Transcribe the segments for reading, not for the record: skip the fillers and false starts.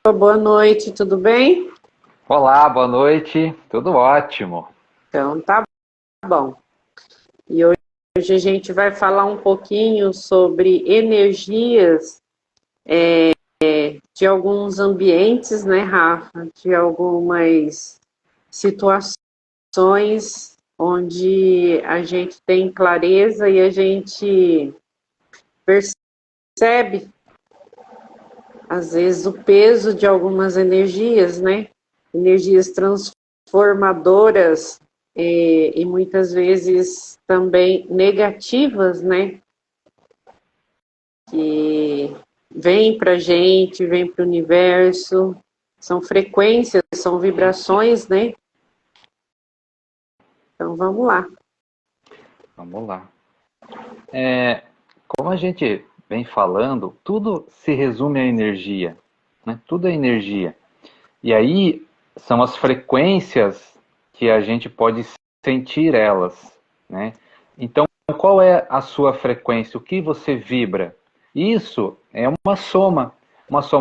Boa noite, tudo bem? Olá, boa noite. Tudo ótimo. Então, tá bom. E hoje a gente vai falar um pouquinho sobre energias de alguns ambientes, né, Rafa? De algumas situações onde a gente tem clareza e a gente percebe, às vezes, o peso de algumas energias, né? Energias transformadoras e muitas vezes também negativas, né? Que vêm para a gente, vêm para o universo, são frequências, são vibrações, né? Então vamos lá. Vamos lá. Como a gente vem falando, tudo se resume à energia, né? Tudo é energia. E aí são as frequências que a gente pode sentir elas, né? Então, qual é a sua frequência? O que você vibra? Isso é uma soma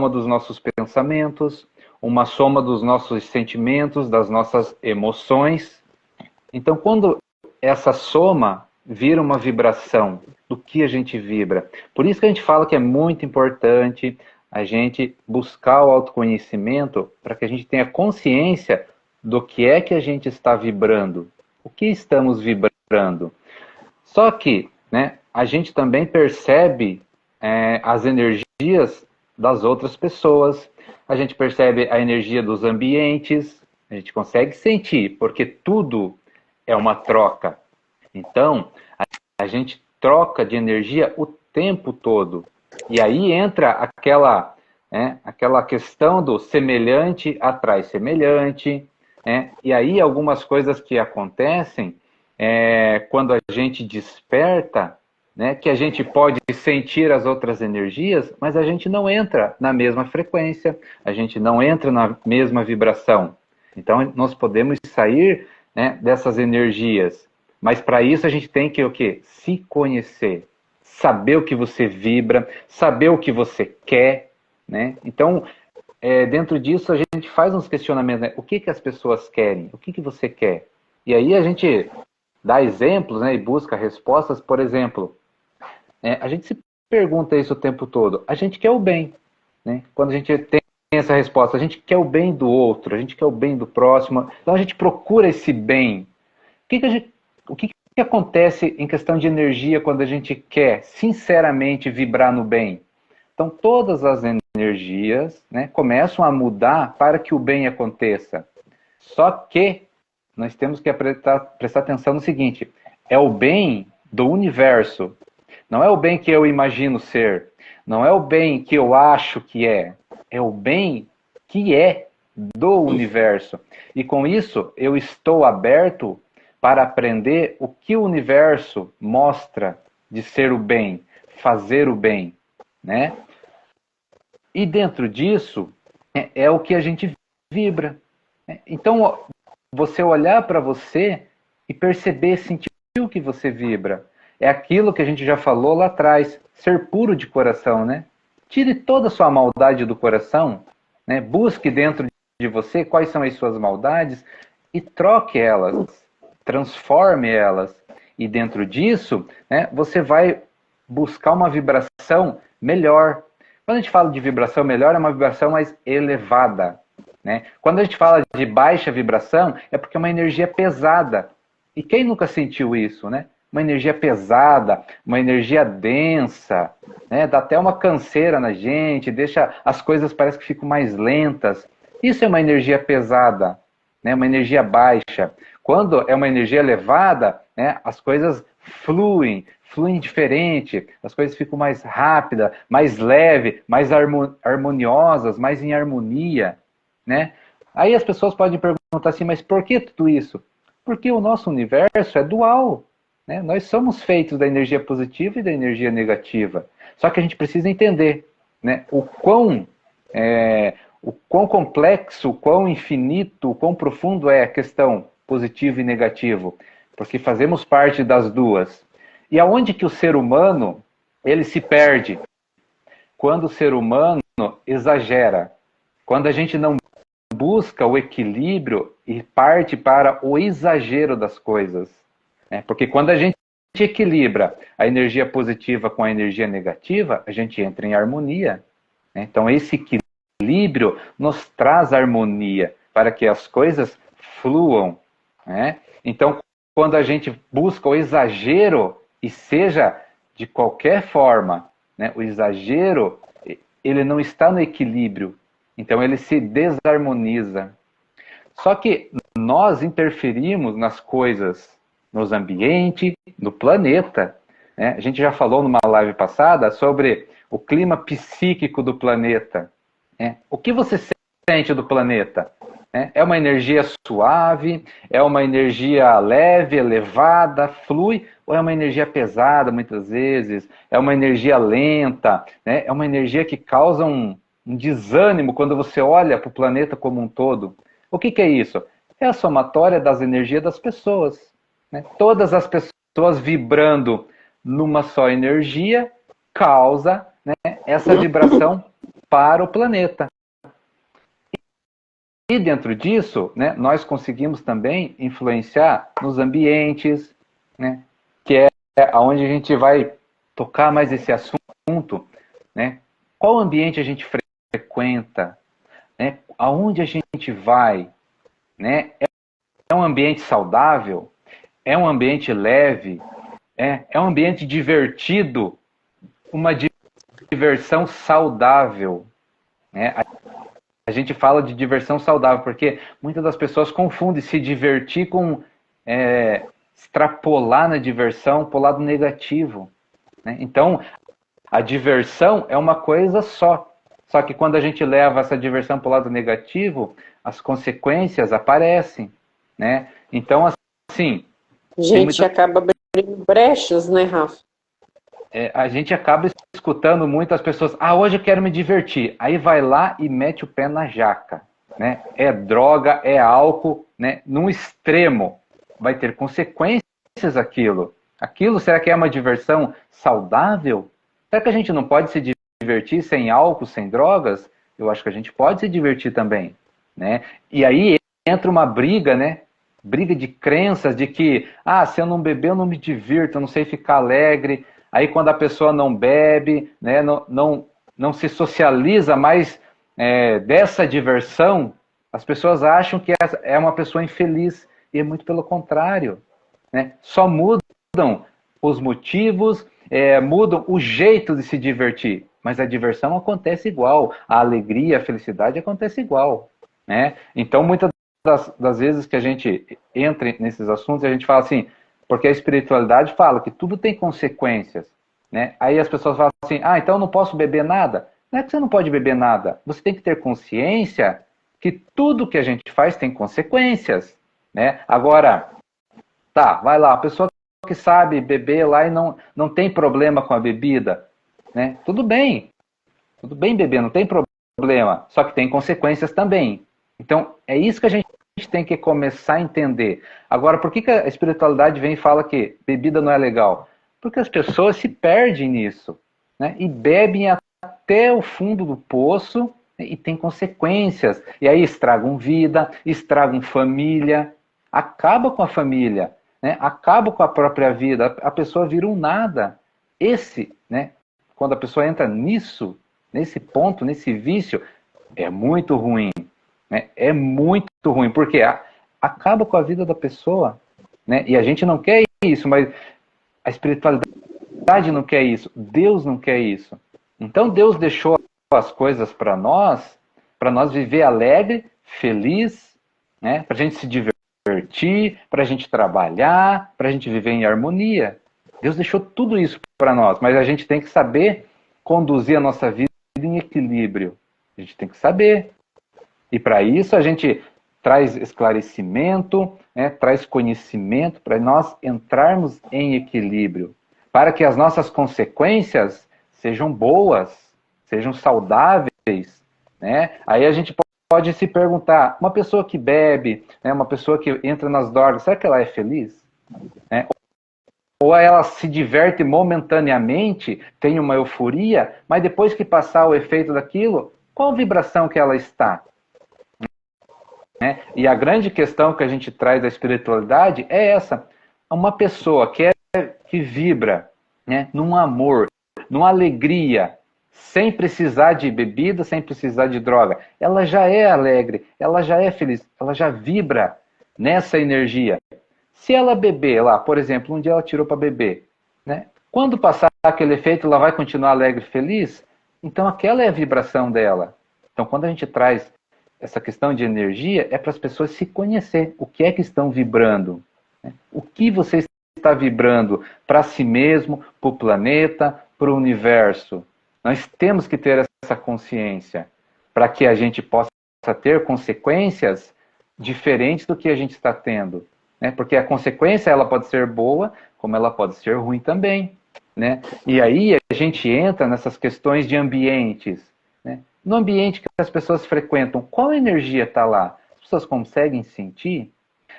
dos nossos pensamentos, uma soma dos nossos sentimentos, das nossas emoções. Então, quando essa soma vira uma vibração do que a gente vibra, por isso que a gente fala que é muito importante a gente buscar o autoconhecimento para que a gente tenha consciência do que é que a gente está vibrando, o que estamos vibrando. Só que, né, a gente também percebe as energias das outras pessoas, a gente percebe a energia dos ambientes, a gente consegue sentir, porque tudo é uma troca. Então, a gente troca de energia o tempo todo. E aí entra aquela questão do semelhante atrai semelhante. E aí algumas coisas que acontecem quando a gente desperta, né, que a gente pode sentir as outras energias, mas a gente não entra na mesma frequência, a gente não entra na mesma vibração. Então, nós podemos sair, né, dessas energias. Mas para isso a gente tem que o quê? Se conhecer, saber o que você vibra, saber o que você quer, né? Então, dentro disso a gente faz uns questionamentos, né? O que que as pessoas querem? O que que você quer? E aí a gente dá exemplos, né, e busca respostas. Por exemplo, a gente se pergunta isso o tempo todo. A gente quer o bem, né? Quando a gente tem essa resposta, a gente quer o bem do outro, a gente quer o bem do próximo. Então a gente procura esse bem. O que que acontece em questão de energia quando a gente quer sinceramente vibrar no bem? Então todas as energias, né, começam a mudar para que o bem aconteça. Só que nós temos que prestar atenção no seguinte: é o bem do universo, não é o bem que eu imagino ser, não é o bem que eu acho que é o bem que é do universo. E com isso eu estou aberto para aprender o que o universo mostra de ser o bem, fazer o bem, né? E dentro disso é o que a gente vibra. Então, você olhar para você e perceber, sentir o que você vibra. É aquilo que a gente já falou lá atrás, ser puro de coração, né? Tire toda a sua maldade do coração, né? Busque dentro de você quais são as suas maldades e troque elas, transforme elas. E dentro disso, né, você vai buscar uma vibração melhor. Quando a gente fala de vibração melhor, é uma vibração mais elevada, né? Quando a gente fala de baixa vibração, é porque é uma energia pesada. E quem nunca sentiu isso, né? Uma energia pesada, uma energia densa, né? Dá até uma canseira na gente, deixa as coisas parece que ficam mais lentas. Isso é uma energia pesada, né? Uma energia baixa. Quando é uma energia elevada, né, as coisas fluem diferente, as coisas ficam mais rápidas, mais leve, mais harmoniosas, mais em harmonia, né? Aí as pessoas podem perguntar assim, mas por que tudo isso? Porque o nosso universo é dual, né? Nós somos feitos da energia positiva e da energia negativa. Só que a gente precisa entender, né, o quão complexo, o quão infinito, o quão profundo é a questão positivo e negativo, porque fazemos parte das duas. E aonde que o ser humano ele se perde? Quando o ser humano exagera. quando a gente não busca o equilíbrio e parte para o exagero das coisas, né? Porque quando a gente equilibra a energia positiva com a energia negativa, a gente entra em harmonia, né? Então esse equilíbrio nos traz harmonia para que as coisas fluam, né? Então quando a gente busca o exagero, e seja de qualquer forma, né, o exagero, ele não está no equilíbrio, então ele se desarmoniza. Só que nós interferimos nas coisas, nos ambientes, no planeta, né? A gente já falou numa live passada sobre o clima psíquico do planeta, né? O que você sente do planeta? É uma energia suave? É uma energia leve, elevada, flui? Ou é uma energia pesada, muitas vezes? É uma energia lenta? Né? É uma energia que causa um desânimo quando você olha para o planeta como um todo. O que é isso? É a somatória das energias das pessoas, né? Todas as pessoas vibrando numa só energia causa, né, essa vibração para o planeta. E dentro disso, né, nós conseguimos também influenciar nos ambientes, né, que é onde a gente vai tocar mais esse assunto, né? Qual ambiente a gente frequenta, né? Aonde a gente vai, né? É um ambiente saudável? É um ambiente leve? É um ambiente divertido? Uma diversão saudável, né? A gente fala de diversão saudável porque muitas das pessoas confundem se divertir com extrapolar na diversão para o lado negativo, né? Então, a diversão é uma coisa só. Só que quando a gente leva essa diversão para o lado negativo, as consequências aparecem, né? Então, assim... A gente acaba abrindo brechas, né, Rafa? A gente acaba escutando muitas pessoas, hoje eu quero me divertir. Aí vai lá e mete o pé na jaca, né? É droga, é álcool, né? Num extremo. Vai ter consequências aquilo. Aquilo, será que é uma diversão saudável? Será que a gente não pode se divertir sem álcool, sem drogas? Eu acho que a gente pode se divertir também, né? E aí entra uma briga, né? Briga de crenças, de que, se eu não beber, eu não me divirto, eu não sei ficar alegre. Aí quando a pessoa não bebe, né, não se socializa mais dessa diversão, as pessoas acham que é uma pessoa infeliz. E é muito pelo contrário, né? Só mudam os motivos, mudam o jeito de se divertir. Mas a diversão acontece igual, a alegria, a felicidade acontece igual, né? Então muitas das vezes que a gente entra nesses assuntos, a gente fala assim, porque a espiritualidade fala que tudo tem consequências, né? Aí as pessoas falam assim, então eu não posso beber nada? Não é que você não pode beber nada, você tem que ter consciência que tudo que a gente faz tem consequências, né? Agora, vai lá, a pessoa que sabe beber lá e não tem problema com a bebida, né? Tudo bem beber, não tem problema, só que tem consequências também. Então, é isso que a gente tem que começar a entender. Agora, por que a espiritualidade vem e fala que bebida não é legal? Porque as pessoas se perdem nisso, né? E bebem até o fundo do poço, né? E tem consequências. E aí estragam vida, estragam família, acaba com a família, né? Acaba com a própria vida. A pessoa vira um nada. Né? Quando a pessoa entra nisso, nesse ponto, nesse vício, é muito ruim. Né? É muito ruim, porque acaba com a vida da pessoa, né? E a gente não quer isso, mas a espiritualidade não quer isso, Deus não quer isso. Então Deus deixou as coisas para nós viver alegre, feliz, né? Para a gente se divertir, para a gente trabalhar, para a gente viver em harmonia. Deus deixou tudo isso para nós, mas a gente tem que saber conduzir a nossa vida em equilíbrio. A gente tem que saber. E para isso a gente traz esclarecimento, né, traz conhecimento para nós entrarmos em equilíbrio, para que as nossas consequências sejam boas, sejam saudáveis, né? Aí a gente pode se perguntar, uma pessoa que bebe, né, uma pessoa que entra nas drogas, será que ela é feliz? Né? Ou ela se diverte momentaneamente, tem uma euforia, mas depois que passar o efeito daquilo, qual vibração que ela está? Né? E a grande questão que a gente traz da espiritualidade é essa. Uma pessoa que vibra, né, num amor, numa alegria, sem precisar de bebida, sem precisar de droga. Ela já é alegre, ela já é feliz, ela já vibra nessa energia. Se ela beber lá, por exemplo, um dia ela tirou para beber, né? Quando passar aquele efeito, ela vai continuar alegre e feliz? Então aquela é a vibração dela. Então quando a gente traz essa questão de energia, é para as pessoas se conhecer. O que é que estão vibrando? Né? O que você está vibrando para si mesmo, para o planeta, para o universo? Nós temos que ter essa consciência para que a gente possa ter consequências diferentes do que a gente está tendo. Né? Porque a consequência ela pode ser boa, como ela pode ser ruim também. Né? E aí a gente entra nessas questões de ambientes. Né? No ambiente que as pessoas frequentam, qual energia está lá? As pessoas conseguem sentir?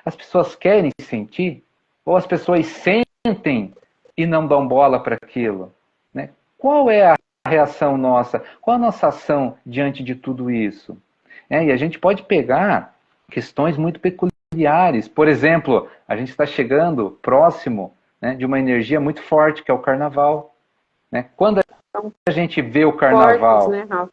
As pessoas querem sentir? Ou as pessoas sentem e não dão bola para aquilo? Né? Qual é a reação nossa? Qual a nossa ação diante de tudo isso? E a gente pode pegar questões muito peculiares. Por exemplo, a gente está chegando próximo, né, de uma energia muito forte, que é o carnaval. Né? Quando a gente vê o carnaval... Fortes, né, Rafa?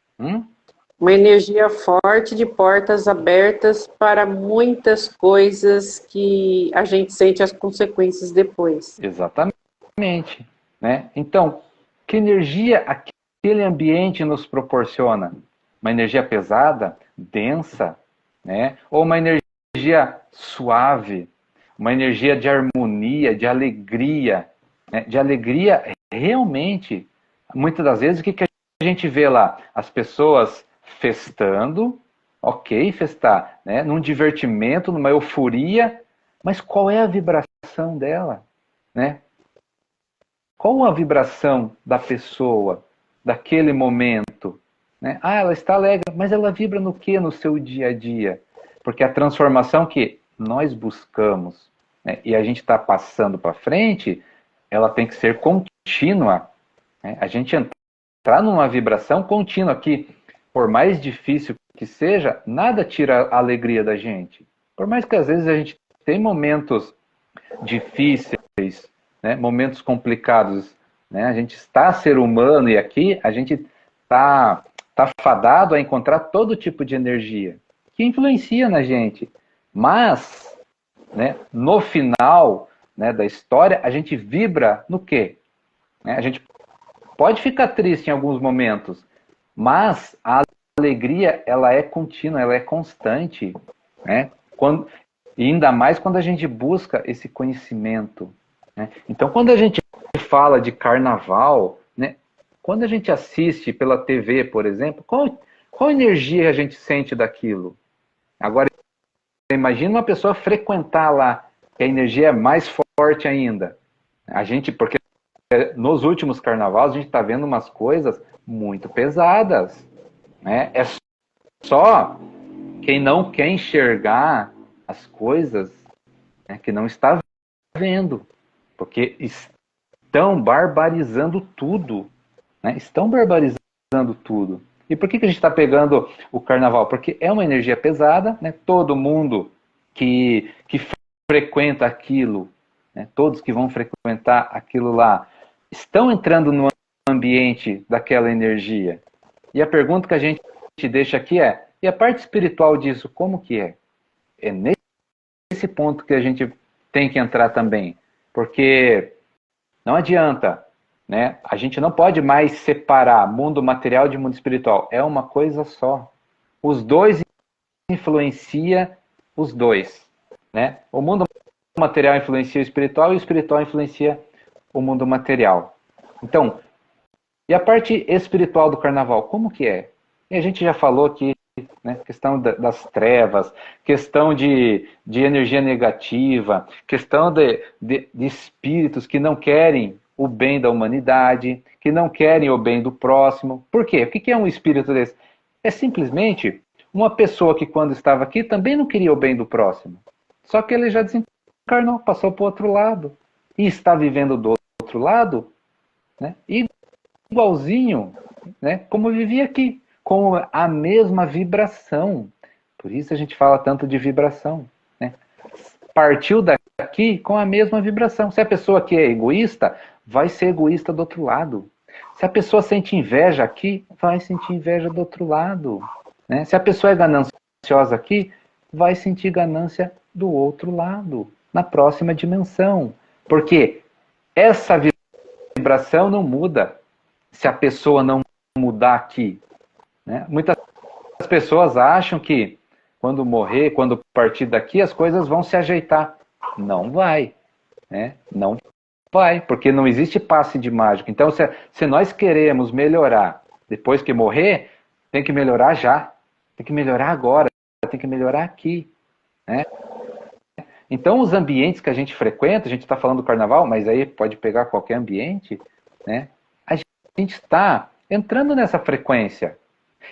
Uma energia forte de portas abertas para muitas coisas que a gente sente as consequências depois. Exatamente. Né? Então, que energia aquele ambiente nos proporciona? Uma energia pesada, densa, né? Ou uma energia suave, uma energia de harmonia, de alegria, né? De alegria realmente, muitas das vezes, o que a gente vê lá? As pessoas festando, ok, festar, né? Num divertimento, numa euforia, mas qual é a vibração dela? Né? Qual a vibração da pessoa, daquele momento? Né? Ela está alegre, mas ela vibra no que no seu dia a dia? Porque a transformação que nós buscamos, né, e a gente está passando para frente, ela tem que ser contínua. Né? A gente entrar numa vibração contínua que, por mais difícil que seja, nada tira a alegria da gente. Por mais que às vezes a gente tem momentos difíceis, né, momentos complicados, né, a gente está ser humano e aqui a gente está fadado a encontrar todo tipo de energia que influencia na gente. Mas, né, no final, né, da história, a gente vibra no quê? Né, a gente pode ficar triste em alguns momentos, mas a alegria ela é contínua, ela é constante. Né? E ainda mais quando a gente busca esse conhecimento. Né? Então, quando a gente fala de carnaval, né, quando a gente assiste pela TV, por exemplo, qual energia a gente sente daquilo? Agora, imagina uma pessoa frequentar lá, que a energia é mais forte ainda. Porque nos últimos carnavais a gente está vendo umas coisas muito pesadas. Né? É só quem não quer enxergar as coisas, né, que não está vendo. Porque estão barbarizando tudo. Né? Estão barbarizando tudo. E por que a gente está pegando o carnaval? Porque é uma energia pesada, né? Todo mundo que frequenta aquilo, né? Todos que vão frequentar aquilo lá, estão entrando no ambiente daquela energia. E a pergunta que a gente deixa aqui é, e a parte espiritual disso, como que é? É nesse ponto que a gente tem que entrar também. Porque não adianta, né? A gente não pode mais separar mundo material de mundo espiritual. É uma coisa só. Os dois influenciam os dois. Né? O mundo material influencia o espiritual e o espiritual influencia o mundo material. Então, e a parte espiritual do carnaval, como que é? E a gente já falou aqui, né? Questão das trevas, questão de energia negativa, questão de espíritos que não querem o bem da humanidade, que não querem o bem do próximo. Por quê? O que é um espírito desse? É simplesmente uma pessoa que quando estava aqui também não queria o bem do próximo. Só que ele já desencarnou, passou para o outro lado. E está vivendo do outro lado, né? Igualzinho, né, como vivia aqui. com a mesma vibração. Por isso a gente fala tanto de vibração, né? Partiu daqui com a mesma vibração. Se a pessoa aqui é egoísta, vai ser egoísta do outro lado. Se a pessoa sente inveja aqui, vai sentir inveja do outro lado, né? Se a pessoa é gananciosa aqui, vai sentir ganância do outro lado, na próxima dimensão. Porque essa vibração não muda se a pessoa não mudar aqui, né? Muitas pessoas acham que quando morrer, quando partir daqui, as coisas vão se ajeitar. Não vai, né? Não vai, porque não existe passe de mágica. Então, se nós queremos melhorar depois que morrer, tem que melhorar já. Tem que melhorar agora, tem que melhorar aqui, né? Então, os ambientes que a gente frequenta, a gente está falando do carnaval, mas aí pode pegar qualquer ambiente, né? A gente está entrando nessa frequência.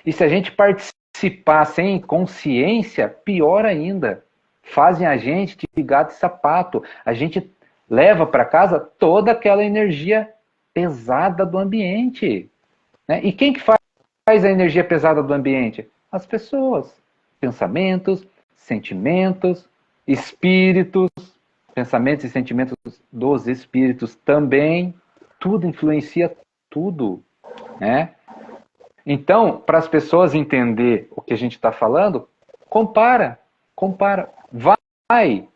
E se a gente participar sem consciência, pior ainda. Fazem a gente de gato e sapato. A gente leva para casa toda aquela energia pesada do ambiente, né? E quem que faz a energia pesada do ambiente? As pessoas. Pensamentos, sentimentos, espíritos, pensamentos e sentimentos dos espíritos também. Tudo influencia tudo, né? Então, para as pessoas entender o que a gente está falando, compara. Vai,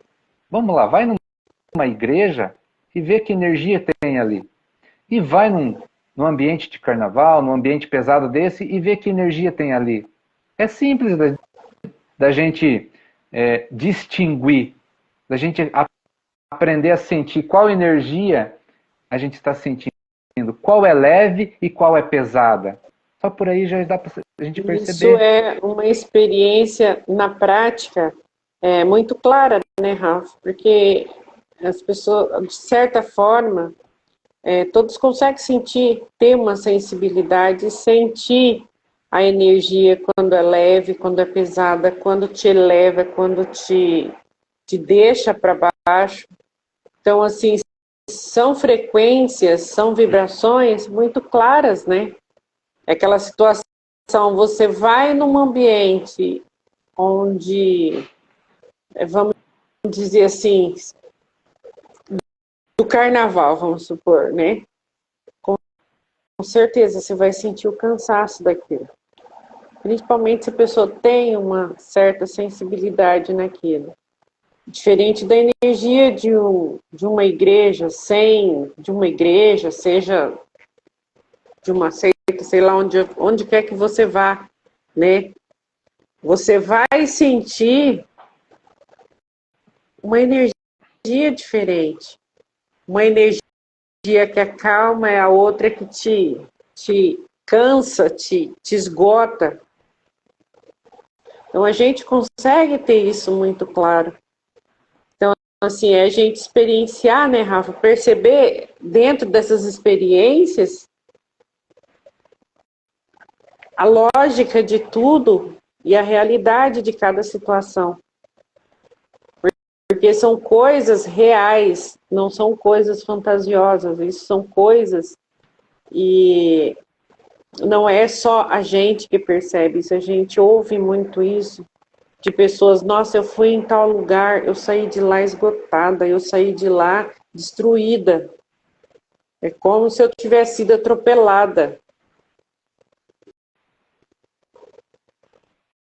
vamos lá, vai numa igreja e vê que energia tem ali. E vai num ambiente de carnaval, num ambiente pesado desse, e vê que energia tem ali. É simples da gente distinguir, da gente aprender a sentir qual energia a gente está sentindo, qual é leve e qual é pesada. Só por aí já dá para a gente perceber. Isso é uma experiência na prática muito clara, né, Rafa? Porque as pessoas, de certa forma, todos conseguem sentir, ter uma sensibilidade, sentir a energia quando é leve, quando é pesada, quando te eleva, quando te deixa para baixo. Então, assim, são frequências, são vibrações muito claras, né? É aquela situação, você vai num ambiente onde, vamos dizer assim, do carnaval, vamos supor, né? Com certeza você vai sentir o cansaço daquilo. Principalmente se a pessoa tem uma certa sensibilidade naquilo. Diferente da energia de uma igreja, seja de uma seita, sei lá, onde quer que você vá, né? Você vai sentir uma energia diferente. Uma energia que acalma, é a outra que te cansa, te esgota. Então, a gente consegue ter isso muito claro. Então, assim, é a gente experienciar, né, Rafa? Perceber dentro dessas experiências a lógica de tudo e a realidade de cada situação. Porque são coisas reais, não são coisas fantasiosas. Isso são coisas e não é só a gente que percebe isso. A gente ouve muito isso de pessoas. Nossa, eu fui em tal lugar, eu saí de lá esgotada, eu saí de lá destruída. É como se eu tivesse sido atropelada.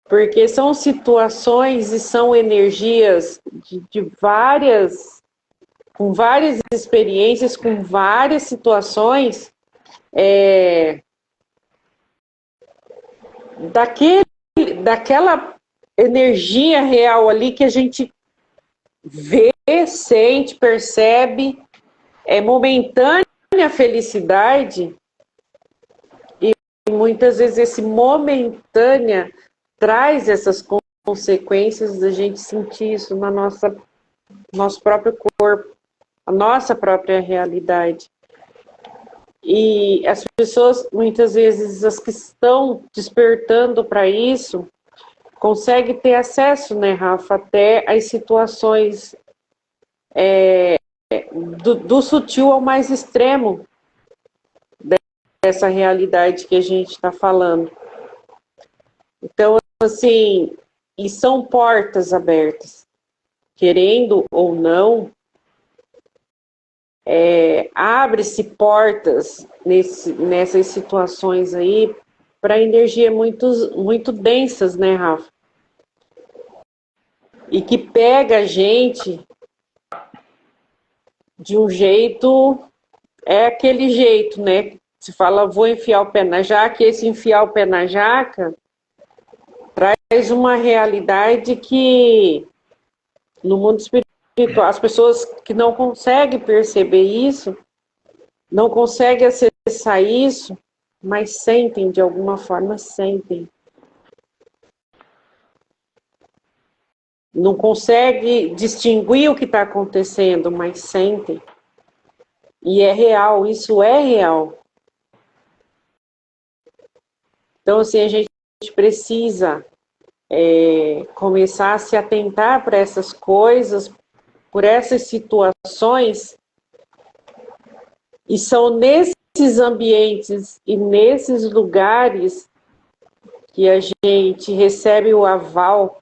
Porque são situações e são energias com várias experiências, com várias situações, daquela energia real ali que a gente vê, sente, percebe, é momentânea a felicidade, e muitas vezes esse momentânea traz essas consequências da gente sentir isso no nosso próprio corpo, a nossa própria realidade. E as pessoas, muitas vezes, as que estão despertando para isso, conseguem ter acesso, né, Rafa, até as situações do sutil ao mais extremo dessa realidade que a gente está falando. Então, assim, e são portas abertas. Querendo ou não, abre-se portas nessas situações aí para energia muito densas, né, Rafa? E que pega a gente de um jeito, é aquele jeito, né? Se fala, vou enfiar o pé na jaca, e esse enfiar o pé na jaca traz uma realidade que no mundo espiritual, as pessoas que não conseguem perceber isso, não conseguem acessar isso, mas sentem, de alguma forma, sentem. Não consegue distinguir o que está acontecendo, mas sentem. E é real, isso é real. Então, assim, a gente precisa começar a se atentar para essas coisas, por essas situações, e são nesses ambientes e nesses lugares que a gente recebe o aval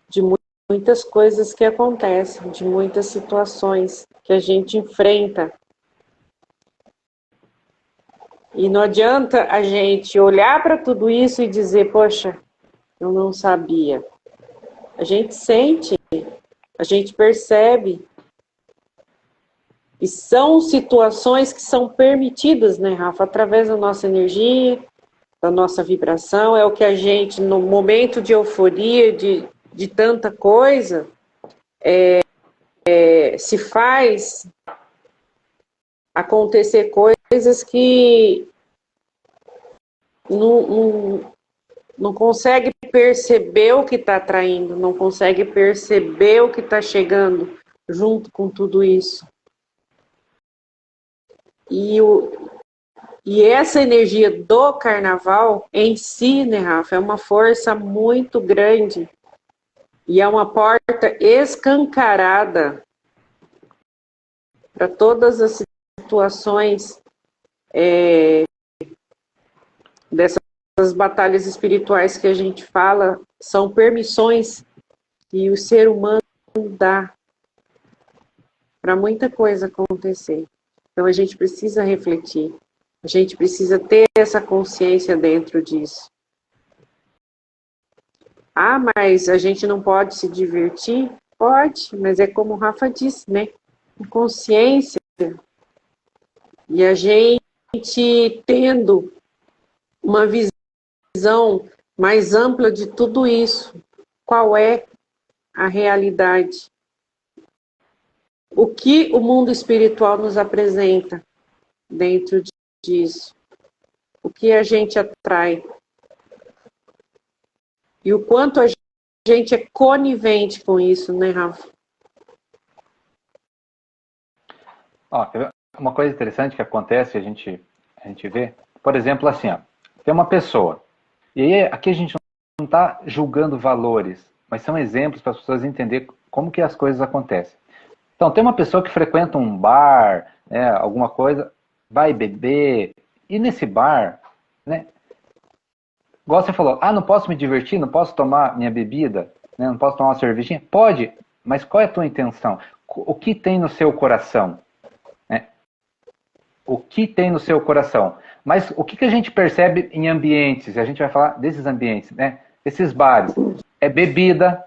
de muitas coisas que acontecem, de muitas situações que a gente enfrenta. E não adianta a gente olhar para tudo isso e dizer, poxa, eu não sabia. A gente sente, a gente percebe. E são situações que são permitidas, né, Rafa? Através da nossa energia, da nossa vibração. É o que a gente, no momento de euforia, de tanta coisa, se faz acontecer coisas que não consegue perceber o que está atraindo, não consegue perceber o que está chegando junto com tudo isso. E essa energia do carnaval em si, né, Rafa, é uma força muito grande e é uma porta escancarada para todas as situações dessas batalhas espirituais que a gente fala, são permissões que o ser humano dá para muita coisa acontecer. Então a gente precisa refletir, a gente precisa ter essa consciência dentro disso. Ah, mas a gente não pode se divertir? Pode, mas é como o Rafa disse, né? Consciência. E a gente tendo uma visão mais ampla de tudo isso. Qual é a realidade? O que o mundo espiritual nos apresenta dentro disso? O que a gente atrai? E o quanto a gente é conivente com isso, né, Rafa? Ó, uma coisa interessante que acontece, a gente vê, por exemplo, assim, ó, tem uma pessoa, e aí aqui a gente não está julgando valores, mas são exemplos para as pessoas entenderem como que as coisas acontecem. Então, tem uma pessoa que frequenta um bar, né, alguma coisa, vai beber, e nesse bar, né, igual você falou, não posso me divertir, não posso tomar minha bebida, né, não posso tomar uma cervejinha? Pode, mas qual é a tua intenção? O que tem no seu coração? Né? O que tem no seu coração? Mas o que a gente percebe em ambientes? A gente vai falar desses ambientes, né? Esses bares. É bebida,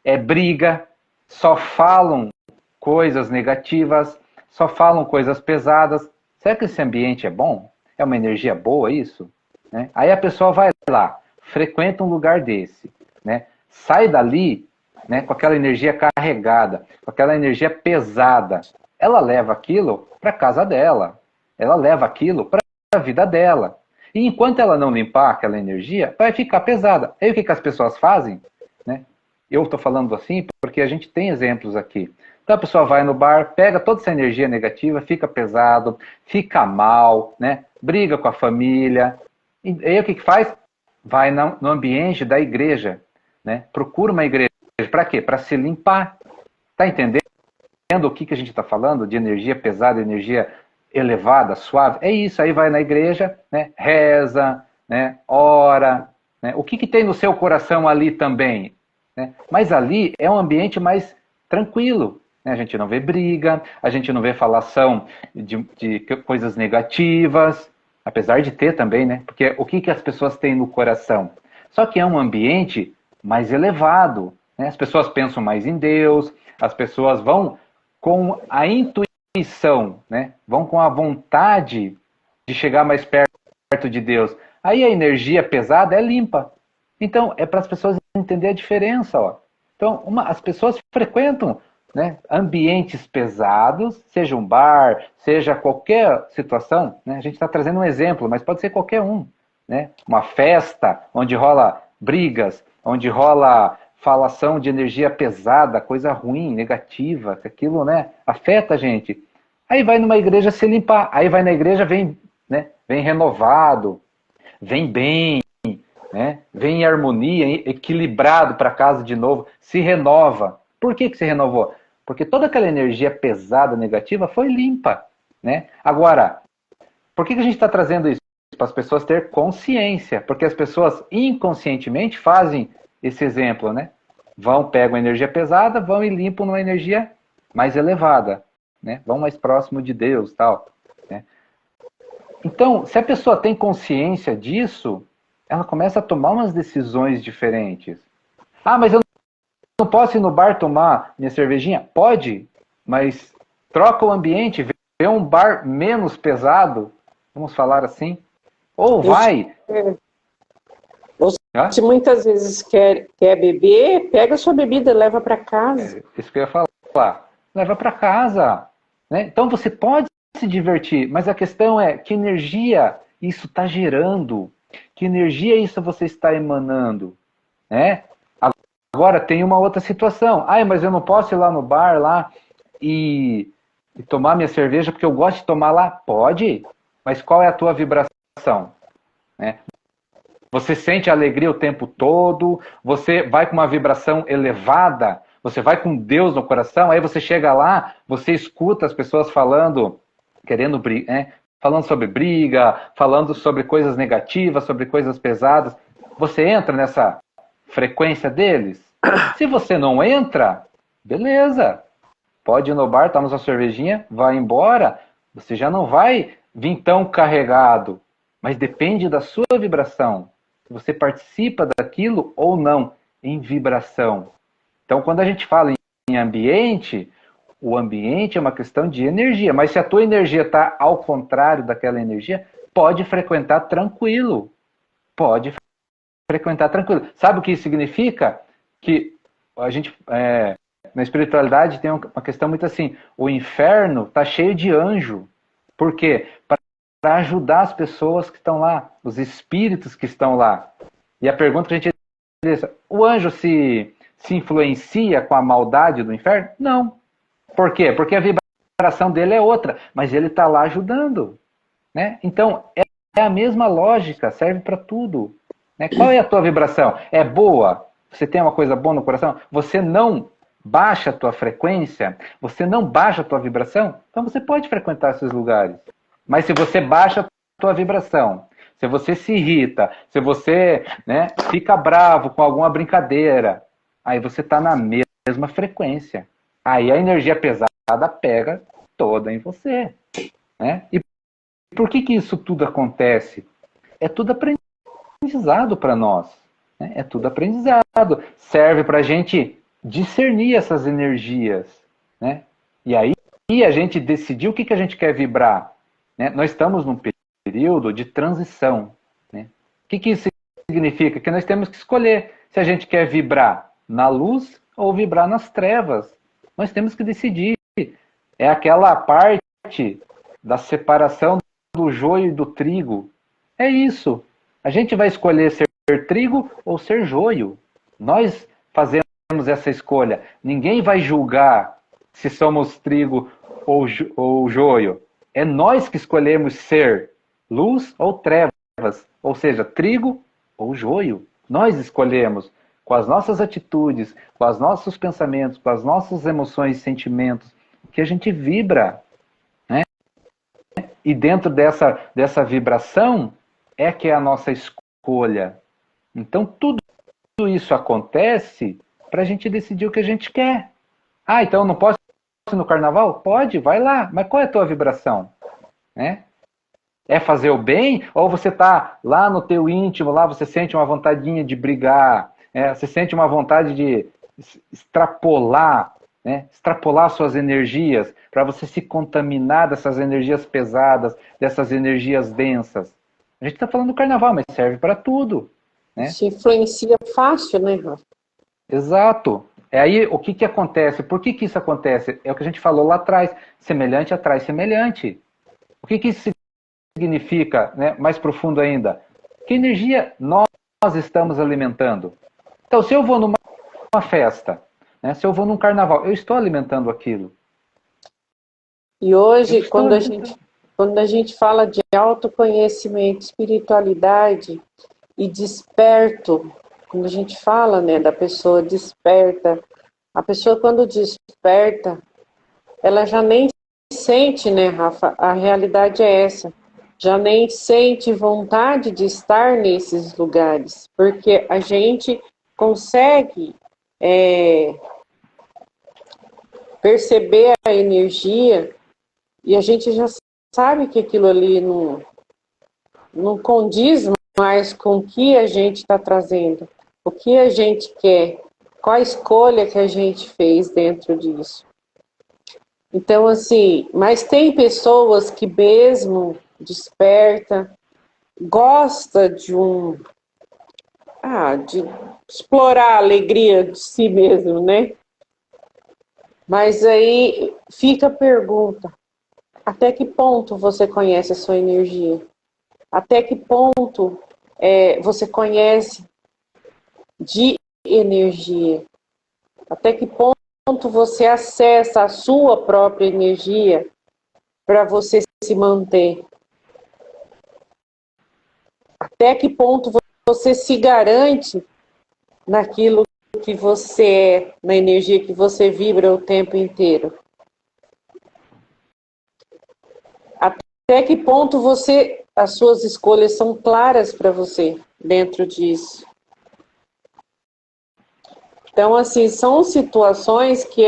é briga, só falam coisas negativas, só falam coisas pesadas. Será que esse ambiente é bom? É uma energia boa isso? Né? Aí a pessoa vai lá, frequenta um lugar desse, né? Sai dali, né, com aquela energia carregada, com aquela energia pesada. Ela leva aquilo para casa dela, ela leva aquilo para a vida dela. E enquanto ela não limpar aquela energia, vai ficar pesada. Aí o que as pessoas fazem? Né? Eu estou falando assim porque a gente tem exemplos aqui. Então a pessoa vai no bar, pega toda essa energia negativa, fica pesado, fica mal, né? Briga com a família. E aí o que faz? Vai no ambiente da igreja, né? Procura uma igreja. Para quê? Para se limpar. Tá entendendo o que a gente está falando de energia pesada, energia elevada, suave? É isso. Aí vai na igreja, né? Reza, né? Ora, né? O que tem no seu coração ali também? Né? Mas ali é um ambiente mais tranquilo. Né? A gente não vê briga, a gente não vê falação de coisas negativas, apesar de ter também, né? Porque o que as pessoas têm no coração? Só que é um ambiente mais elevado. Né? As pessoas pensam mais em Deus, as pessoas vão com a intuição, né? Vão com a vontade de chegar mais perto de Deus. Aí a energia pesada é limpa. Então, é para as pessoas entenderem a diferença. Ó. Então, as pessoas frequentam, né, ambientes pesados, seja um bar, seja qualquer situação. Né? A gente está trazendo um exemplo, mas pode ser qualquer um. Né? Uma festa onde rola brigas, onde rola falação de energia pesada, coisa ruim, negativa, que aquilo, né, afeta a gente. Aí vai numa igreja se limpar, aí vai na igreja, vem, né, vem renovado, vem bem, né, vem em harmonia, equilibrado para casa de novo, se renova. Por que se renovou? Porque toda aquela energia pesada, negativa, foi limpa. Né? Agora, por que a gente está trazendo isso? Para as pessoas terem consciência, porque as pessoas inconscientemente fazem esse exemplo, né? Vão, pegam a energia pesada, vão e limpam numa energia mais elevada, né? Vão mais próximo de Deus, tal. Né? Então, se a pessoa tem consciência disso, ela começa a tomar umas decisões diferentes. Ah, mas eu não posso ir no bar tomar minha cervejinha? Pode, mas troca o ambiente, vê um bar menos pesado, vamos falar assim. Ou vai. Ou se muitas vezes quer beber, pega a sua bebida e leva para casa. Isso que eu ia falar. Leva para casa. Né? Então você pode se divertir, mas a questão é que energia isso está gerando. Que energia isso você está emanando. Né? Agora tem uma outra situação. Ah, mas eu não posso ir lá no bar lá e tomar minha cerveja porque eu gosto de tomar lá? Pode, mas qual é a tua vibração? Né? Você sente alegria o tempo todo, você vai com uma vibração elevada, você vai com Deus no coração, aí você chega lá, você escuta as pessoas falando, querendo falando sobre briga, falando sobre coisas negativas, sobre coisas pesadas. Você entra nessa frequência deles? Se você não entra, beleza. Pode ir no bar, toma sua cervejinha, vai embora. Você já não vai vir tão carregado. Mas depende da sua vibração. Se você participa daquilo ou não em vibração. Então, quando a gente fala em ambiente, o ambiente é uma questão de energia. Mas se a tua energia está ao contrário daquela energia, pode frequentar tranquilo. Pode frequentar tranquilo. Sabe o que isso significa? Que a gente, na espiritualidade, tem uma questão muito assim. O inferno está cheio de anjo. Por quê? Para ajudar as pessoas que estão lá, os espíritos que estão lá. E a pergunta que a gente diz, o anjo se influencia com a maldade do inferno? Não. Por quê? Porque a vibração dele é outra, mas ele está lá ajudando. Né? Então, é a mesma lógica, serve para tudo. Né? Qual é a tua vibração? É boa? Você tem uma coisa boa no coração? Você não baixa a tua frequência? Você não baixa a tua vibração? Então você pode frequentar esses lugares. Mas se você baixa a tua vibração, se você se irrita, se você, né, fica bravo com alguma brincadeira, aí você está na mesma frequência. Aí a energia pesada pega toda em você. Né? E por que isso tudo acontece? É tudo aprendizado para nós. Né? É tudo aprendizado. Serve para a gente discernir essas energias. Né? E aí a gente decidir o que a gente quer vibrar. Né? Nós estamos num período de transição. Né? O que isso significa? Que nós temos que escolher se a gente quer vibrar na luz ou vibrar nas trevas. Nós temos que decidir. É aquela parte da separação do joio e do trigo. É isso. A gente vai escolher ser trigo ou ser joio. Nós fazemos essa escolha. Ninguém vai julgar se somos trigo ou joio. É nós que escolhemos ser luz ou trevas, ou seja, trigo ou joio. Nós escolhemos com as nossas atitudes, com os nossos pensamentos, com as nossas emoções e sentimentos, que a gente vibra. Né? E dentro dessa vibração, é que é a nossa escolha. Então, tudo isso acontece para a gente decidir o que a gente quer. Ah, então eu não posso ir no carnaval? Pode, vai lá. Mas qual é a tua vibração? Né? É fazer o bem? Ou você está lá no teu íntimo, lá você sente uma vontadinha de brigar, você sente uma vontade de extrapolar, né? Extrapolar suas energias, para você se contaminar dessas energias pesadas, dessas energias densas. A gente está falando do carnaval, mas serve para tudo. Né? Se influencia fácil, né, Rafa? Exato. É aí o que acontece? Por que isso acontece? É o que a gente falou lá atrás. Semelhante atrai semelhante. O que isso significa, né, mais profundo ainda? Que energia nós estamos alimentando? Então, se eu vou numa festa, né, se eu vou num carnaval, eu estou alimentando aquilo. E hoje, quando a gente fala de autoconhecimento, espiritualidade e desperto, quando a gente fala, né, da pessoa desperta, a pessoa quando desperta, ela já nem sente, né, Rafa? A realidade é essa. Já nem sente vontade de estar nesses lugares, porque a gente consegue perceber a energia e a gente já sabe que aquilo ali não condiz mais com o que a gente está trazendo, o que a gente quer, qual a escolha que a gente fez dentro disso. Então, assim, mas tem pessoas que mesmo desperta, gosta de de explorar a alegria de si mesmo, né? Mas aí fica a pergunta, até que ponto você conhece a sua energia? Até que ponto você conhece de energia? Até que ponto você acessa a sua própria energia para você se manter? Até que ponto você se garante naquilo que você é, na energia que você vibra o tempo inteiro? Até que ponto as suas escolhas são claras para você dentro disso? Então, assim, são situações que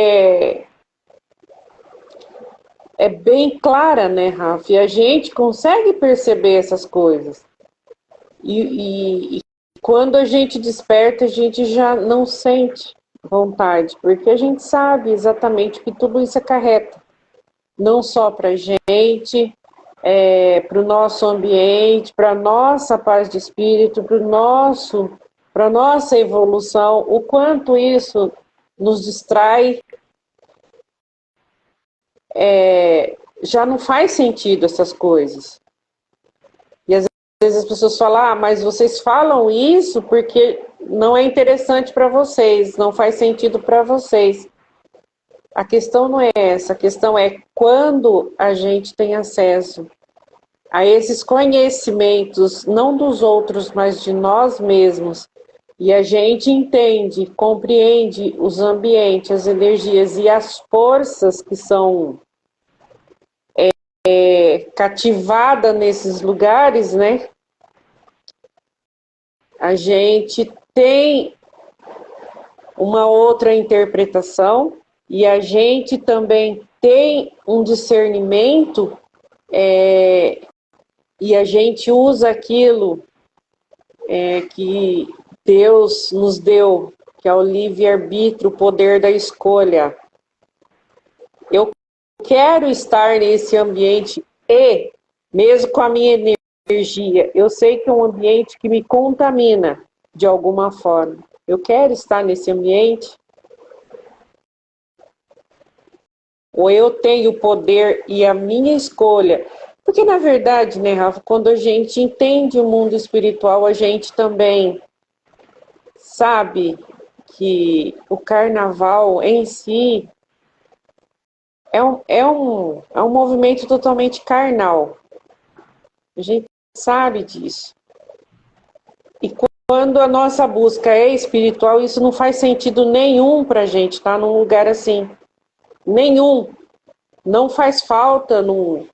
é bem clara, né, Rafa? E a gente consegue perceber essas coisas. E quando a gente desperta, a gente já não sente vontade, porque a gente sabe exatamente o que tudo isso acarreta. Não só para a gente, para o nosso ambiente, para a nossa paz de espírito, para a nossa evolução, o quanto isso nos distrai, já não faz sentido essas coisas. E às vezes as pessoas falam, mas vocês falam isso porque não é interessante para vocês, não faz sentido para vocês. A questão não é essa, a questão é quando a gente tem acesso a esses conhecimentos, não dos outros, mas de nós mesmos, e a gente entende, compreende os ambientes, as energias e as forças que são cativadas nesses lugares, né? A gente tem uma outra interpretação e a gente também tem um discernimento e a gente usa aquilo que Deus nos deu, que é o livre-arbítrio, o poder da escolha. Eu quero estar nesse ambiente e, mesmo com a minha energia, eu sei que é um ambiente que me contamina de alguma forma. Eu quero estar nesse ambiente? Ou eu tenho o poder e a minha escolha? Porque, na verdade, né, Rafa, quando a gente entende o mundo espiritual, a gente também sabe que o carnaval em si é um movimento totalmente carnal. A gente sabe disso. E quando a nossa busca é espiritual, isso não faz sentido nenhum para a gente estar num lugar assim. Nenhum. Não faz falta no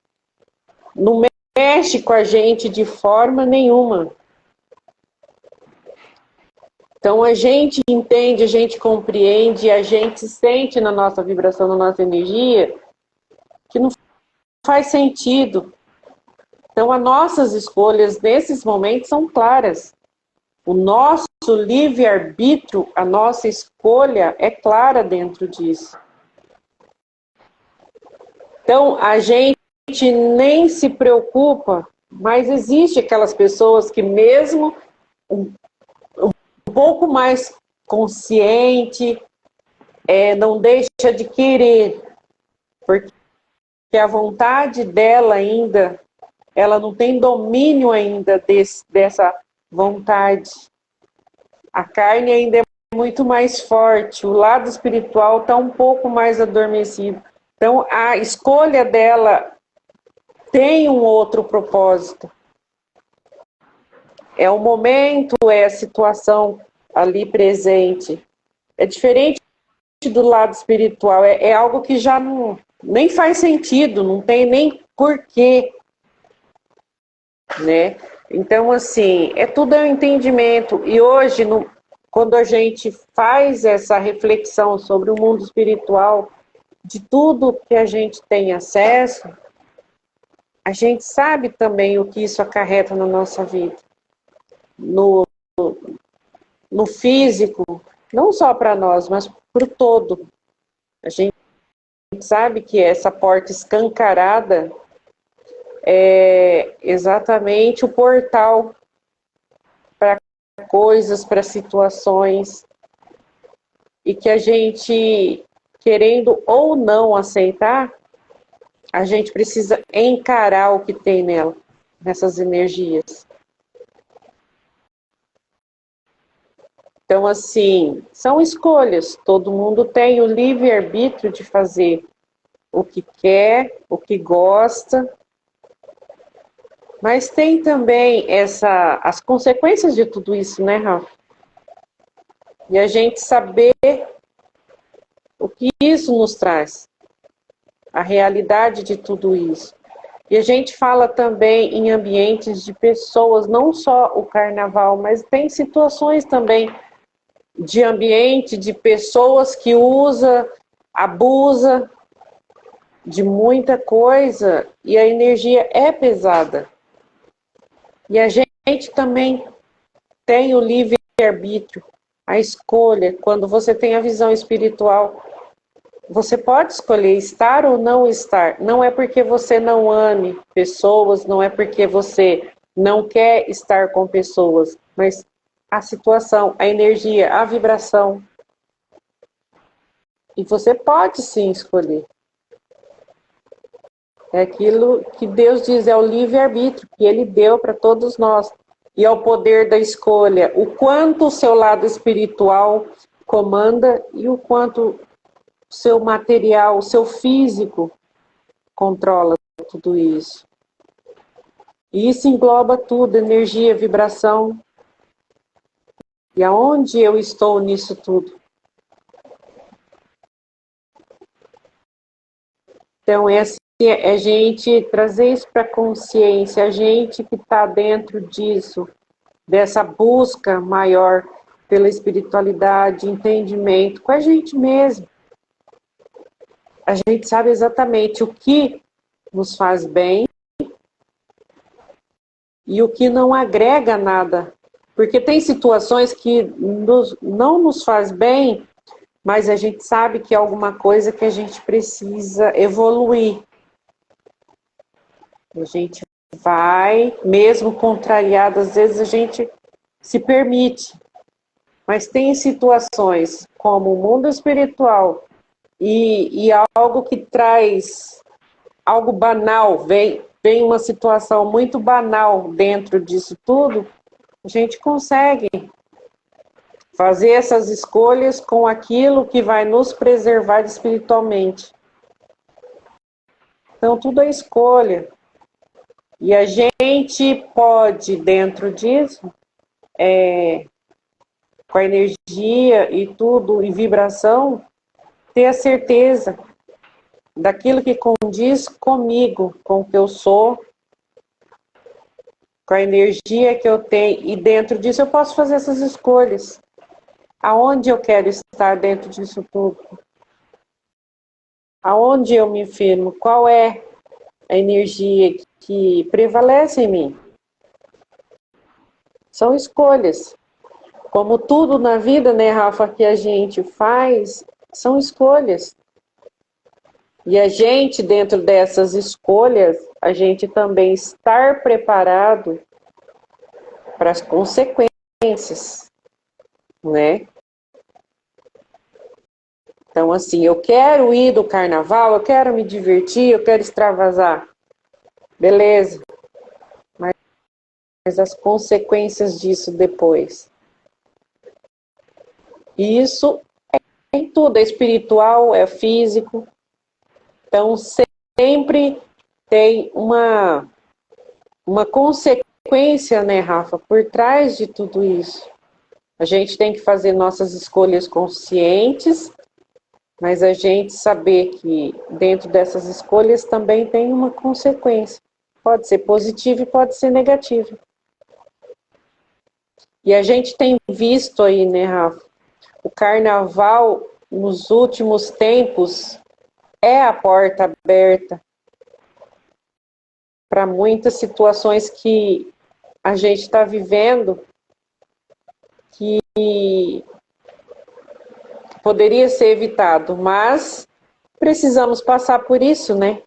mexe com a gente de forma nenhuma. Então a gente entende, a gente compreende, a gente sente na nossa vibração, na nossa energia, que não faz sentido. Então as nossas escolhas nesses momentos são claras. O nosso livre-arbítrio, a nossa escolha é clara dentro disso. Então a gente nem se preocupa, mas existe aquelas pessoas que mesmo um pouco mais consciente, não deixa de querer, porque a vontade dela ainda, ela não tem domínio ainda dessa vontade. A carne ainda é muito mais forte, o lado espiritual está um pouco mais adormecido. Então a escolha dela tem um outro propósito. É o momento, é a situação ali presente. É diferente do lado espiritual, é algo que já nem faz sentido, não tem nem porquê, né? Então, assim, tudo um entendimento. E hoje, quando a gente faz essa reflexão sobre o mundo espiritual, de tudo que a gente tem acesso, a gente sabe também o que isso acarreta na nossa vida. No físico, não só para nós, mas para o todo. A gente sabe que essa porta escancarada é exatamente o portal para coisas, para situações, e que a gente, querendo ou não aceitar, a gente precisa encarar o que tem nela, nessas energias. Então, assim, são escolhas. Todo mundo tem o livre-arbítrio de fazer o que quer, o que gosta. Mas tem também as consequências de tudo isso, né, Rafa? E a gente saber o que isso nos traz. A realidade de tudo isso. E a gente fala também em ambientes de pessoas, não só o carnaval, mas tem situações também de ambiente, de pessoas que usa, abusa de muita coisa e a energia é pesada. E a gente também tem o livre-arbítrio, a escolha. Quando você tem a visão espiritual, você pode escolher estar ou não estar. Não é porque você não ame pessoas, não é porque você não quer estar com pessoas, mas a situação, a energia, a vibração. E você pode sim escolher. É aquilo que Deus diz, é o livre-arbítrio que Ele deu para todos nós. E é o poder da escolha. O quanto o seu lado espiritual comanda e o quanto o seu material, o seu físico controla tudo isso. E isso engloba tudo, energia, vibração. E aonde eu estou nisso tudo? Então, é a gente trazer isso para a consciência, a gente que está dentro disso, dessa busca maior pela espiritualidade, entendimento, com a gente mesmo. A gente sabe exatamente o que nos faz bem e o que não agrega nada. Porque tem situações que não nos faz bem, mas a gente sabe que é alguma coisa que a gente precisa evoluir. A gente vai, mesmo contrariado, às vezes a gente se permite. Mas tem situações como o mundo espiritual e algo que traz algo banal, vem uma situação muito banal dentro disso tudo, a gente consegue fazer essas escolhas com aquilo que vai nos preservar espiritualmente. Então, tudo é escolha. E a gente pode, dentro disso, com a energia e tudo, e vibração, ter a certeza daquilo que condiz comigo, com o que eu sou, com a energia que eu tenho, e dentro disso eu posso fazer essas escolhas. Aonde eu quero estar dentro disso tudo? Aonde eu me firmo? Qual é a energia que prevalece em mim? São escolhas. Como tudo na vida, né, Rafa, que a gente faz, são escolhas. E a gente, dentro dessas escolhas, a gente também estar preparado para as consequências, né? Então, assim, eu quero ir do carnaval, eu quero me divertir, eu quero extravasar. Beleza. Mas as consequências disso depois. E isso é em tudo, é espiritual, é físico. Então, sempre tem uma consequência, né, Rafa, por trás de tudo isso. A gente tem que fazer nossas escolhas conscientes, mas a gente saber que dentro dessas escolhas também tem uma consequência. Pode ser positiva e pode ser negativa. E a gente tem visto aí, né, Rafa, o carnaval nos últimos tempos é a porta aberta para muitas situações que a gente está vivendo que poderia ser evitado, mas precisamos passar por isso, né?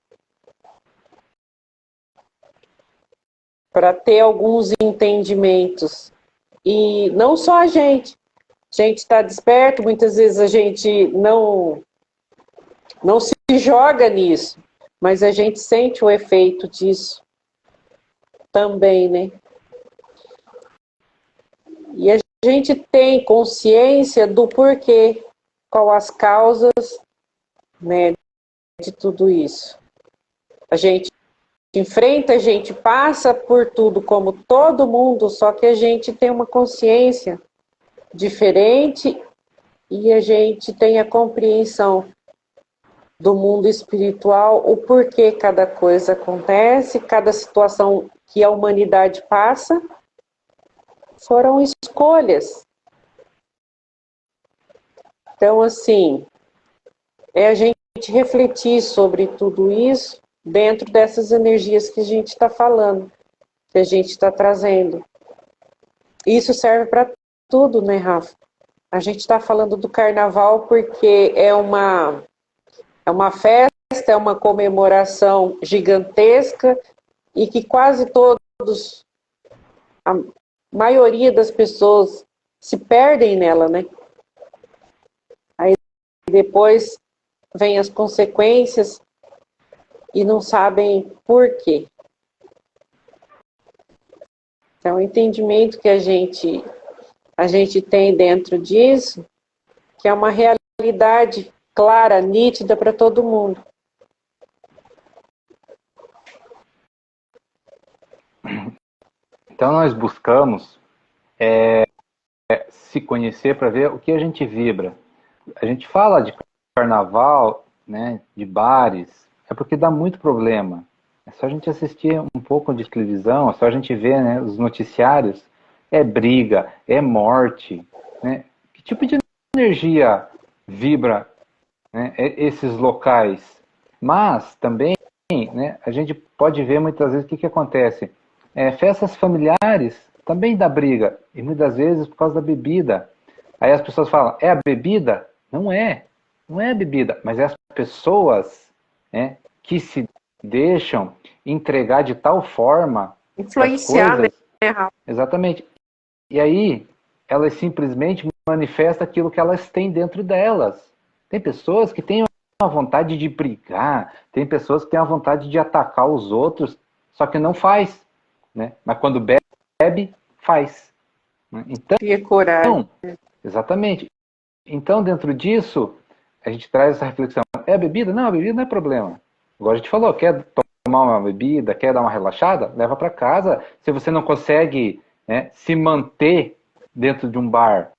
Para ter alguns entendimentos. E não só a gente está desperto, muitas vezes a gente não se joga nisso, mas a gente sente o efeito disso também, né? E a gente tem consciência do porquê, qual as causas, né, de tudo isso. A gente enfrenta, a gente passa por tudo como todo mundo, só que a gente tem uma consciência diferente e a gente tem a compreensão do mundo espiritual, o porquê cada coisa acontece, cada situação que a humanidade passa, foram escolhas. Então, assim, é a gente refletir sobre tudo isso dentro dessas energias que a gente está falando, que a gente está trazendo. Isso serve para tudo, né, Rafa? A gente está falando do carnaval porque é uma festa, é uma comemoração gigantesca e que quase todos, a maioria das pessoas se perdem nela, né? Aí depois vem as consequências e não sabem por quê. Então, o entendimento que a gente tem dentro disso, que é uma realidade clara, nítida para todo mundo. Então nós buscamos se conhecer para ver o que a gente vibra. A gente fala de carnaval, né, de bares, é porque dá muito problema. É só a gente assistir um pouco de televisão, é só a gente ver, né, os noticiários, é briga, é morte, né? Que tipo de energia vibra, né, esses locais? Mas também, né, a gente pode ver muitas vezes o que acontece. Festas familiares também dá briga, e muitas vezes por causa da bebida. Aí as pessoas falam, é a bebida? Não é. Não é a bebida, mas é as pessoas, né, que se deixam entregar de tal forma as Influenciar, coisas. né, Rafa? Exatamente. E aí, elas simplesmente manifestam aquilo que elas têm dentro delas. Tem pessoas que têm a vontade de brigar, tem pessoas que têm a vontade de atacar os outros, só que não faz, né? Mas quando bebe, faz. Então, Ter coragem. exatamente. Então, dentro disso, a gente traz essa reflexão. É a bebida? Não, a bebida não é problema. Igual a gente falou, quer tomar uma bebida, quer dar uma relaxada? Leva para casa. Se você não consegue, né, se manter dentro de um bar,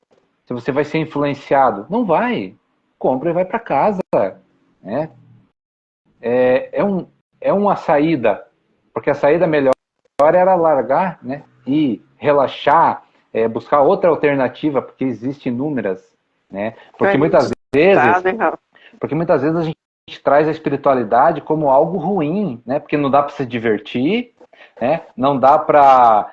se você vai ser influenciado, não vai. Compra e vai para casa. Né? É uma saída, porque a saída melhor era largar, né? E relaxar, buscar outra alternativa, porque existem inúmeras, né? Porque muitas vezes, a gente traz a espiritualidade como algo ruim, né? Porque não dá para se divertir, né? Não dá para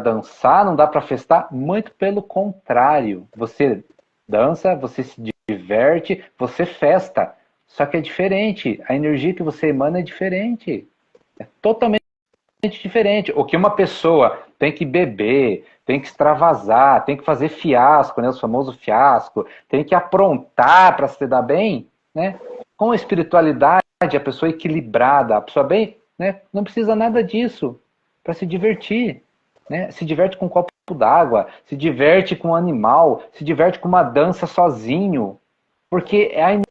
dançar, não dá para festar. Muito pelo contrário, você dança, você se diverte, você festa. Só que é diferente. A energia que você emana é diferente. É totalmente diferente. O que uma pessoa tem que beber, tem que extravasar, tem que fazer fiasco, né, o famoso fiasco, tem que aprontar para se dar bem, né? Com a espiritualidade, a pessoa equilibrada, a pessoa bem, né, não precisa nada disso para se divertir, né? Se diverte com um copo d'água, se diverte com um animal, se diverte com uma dança sozinho, porque é a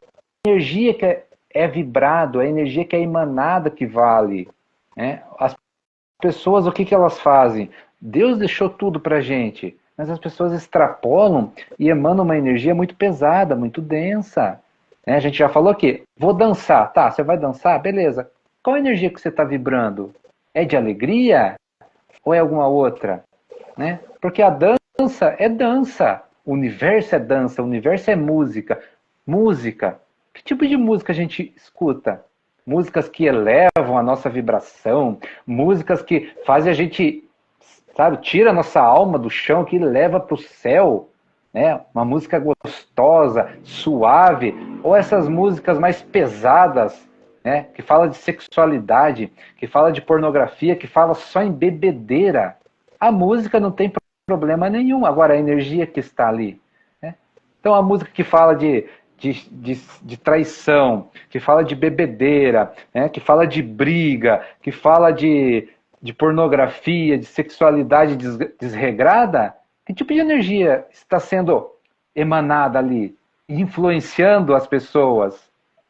energia que é vibrado, é a energia que é emanada que vale, né? As pessoas, o que elas fazem? Deus deixou tudo pra gente, mas as pessoas extrapolam e emanam uma energia muito pesada, muito densa. Né? A gente já falou aqui, vou dançar. Tá, você vai dançar? Beleza. Qual a energia que você está vibrando? É de alegria? Ou é alguma outra? Né? Porque a dança é dança. O universo é dança, o universo é música. Música. Que tipo de música a gente escuta? Músicas que elevam a nossa vibração, músicas que fazem a gente, sabe, tira a nossa alma do chão, que leva para o céu, né? Uma música gostosa, suave, ou essas músicas mais pesadas, né? Que fala de sexualidade, que fala de pornografia, que fala só em bebedeira. A música não tem problema nenhum, agora a energia que está ali. Né? Então a música que fala de traição, que fala de bebedeira, né? Que fala de briga, que fala de pornografia, de sexualidade desregrada, que tipo de energia está sendo emanada ali, influenciando as pessoas?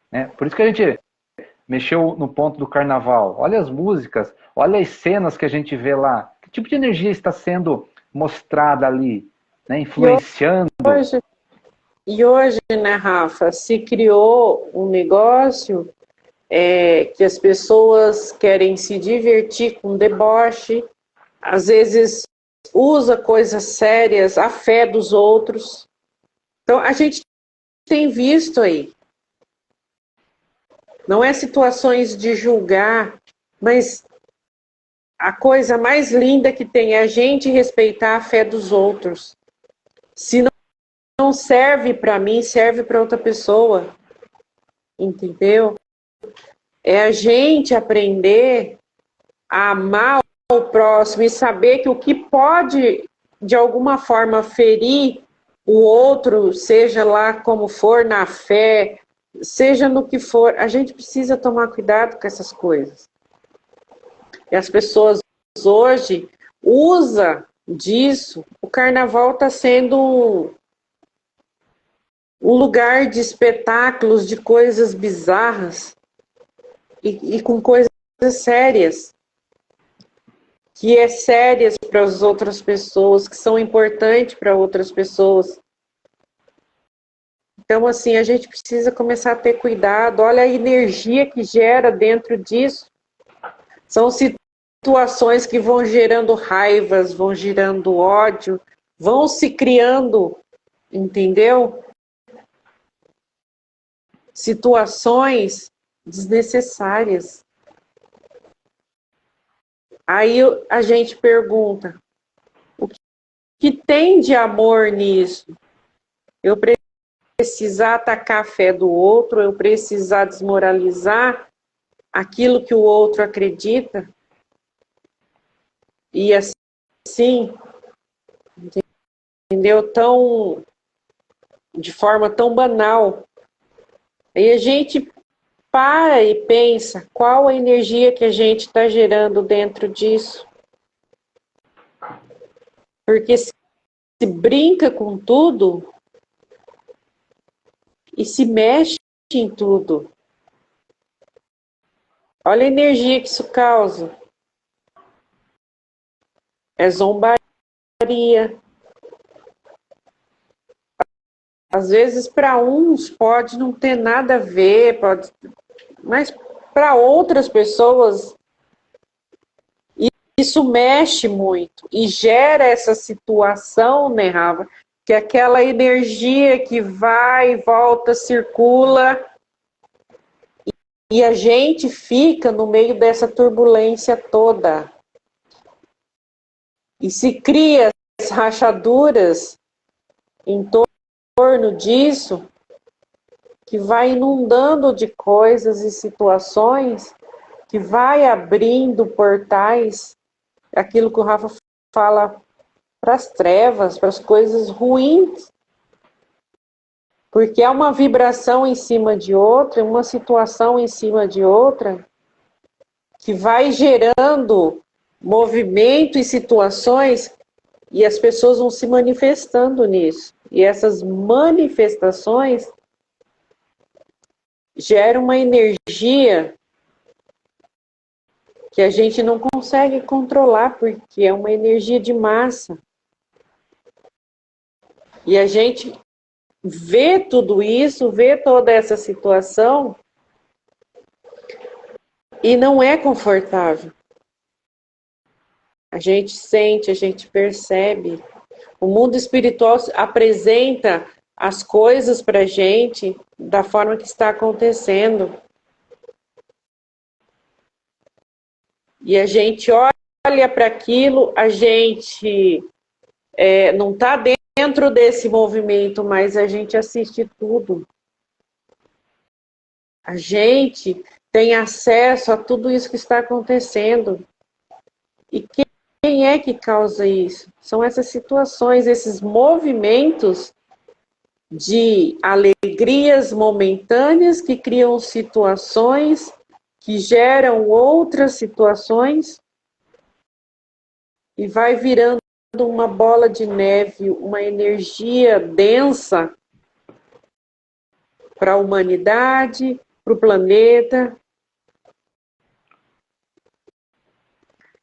Né? Por isso que a gente mexeu no ponto do carnaval. Olha as músicas, olha as cenas que a gente vê lá. Que tipo de energia está sendo mostrada ali, né? Influenciando? E hoje, né, Rafa, se criou um negócio que as pessoas querem se divertir com deboche, às vezes usa coisas sérias, a fé dos outros. Então, a gente tem visto aí. Não é situações de julgar, mas a coisa mais linda que tem é a gente respeitar a fé dos outros. Se não serve para mim, serve para outra pessoa. Entendeu? É a gente aprender a amar o próximo e saber que o que pode, de alguma forma, ferir o outro, seja lá como for, na fé, seja no que for, a gente precisa tomar cuidado com essas coisas. E as pessoas hoje usam disso. O carnaval está sendo um lugar de espetáculos, de coisas bizarras e com coisas sérias, que é sérias para as outras pessoas, que são importantes para outras pessoas. Então, assim, a gente precisa começar a ter cuidado. Olha a energia que gera dentro disso. São situações que vão gerando raivas, vão gerando ódio, vão se criando, entendeu? Situações desnecessárias. Aí a gente pergunta, o que tem de amor nisso? Eu precisar atacar a fé do outro, eu precisar desmoralizar aquilo que o outro acredita? E assim, entendeu? De forma tão banal. Aí a gente para e pensa qual a energia que a gente está gerando dentro disso. Porque se brinca com tudo e se mexe em tudo. Olha a energia que isso causa. É zombaria. Às vezes, para uns, pode não ter nada a ver, mas para outras pessoas, isso mexe muito e gera essa situação, né, Rafa? Que aquela energia que vai, volta, circula, e a gente fica no meio dessa turbulência toda. E se cria as rachaduras em torno disso, que vai inundando de coisas e situações, que vai abrindo portais, aquilo que o Rafa fala, para as trevas, para as coisas ruins. Porque é uma vibração em cima de outra, uma situação em cima de outra, que vai gerando movimento e situações, e as pessoas vão se manifestando nisso. E essas manifestações geram uma energia que a gente não consegue controlar, porque é uma energia de massa. E a gente vê tudo isso, vê toda essa situação, e não é confortável. A gente sente, a gente percebe. O mundo espiritual apresenta as coisas para a gente da forma que está acontecendo. E a gente olha para aquilo, a gente não está dentro desse movimento, mas a gente assiste tudo. A gente tem acesso a tudo isso que está acontecendo. E quem é que causa isso? São essas situações, esses movimentos de alegrias momentâneas que criam situações que geram outras situações e vai virando uma bola de neve, uma energia densa para a humanidade, para o planeta.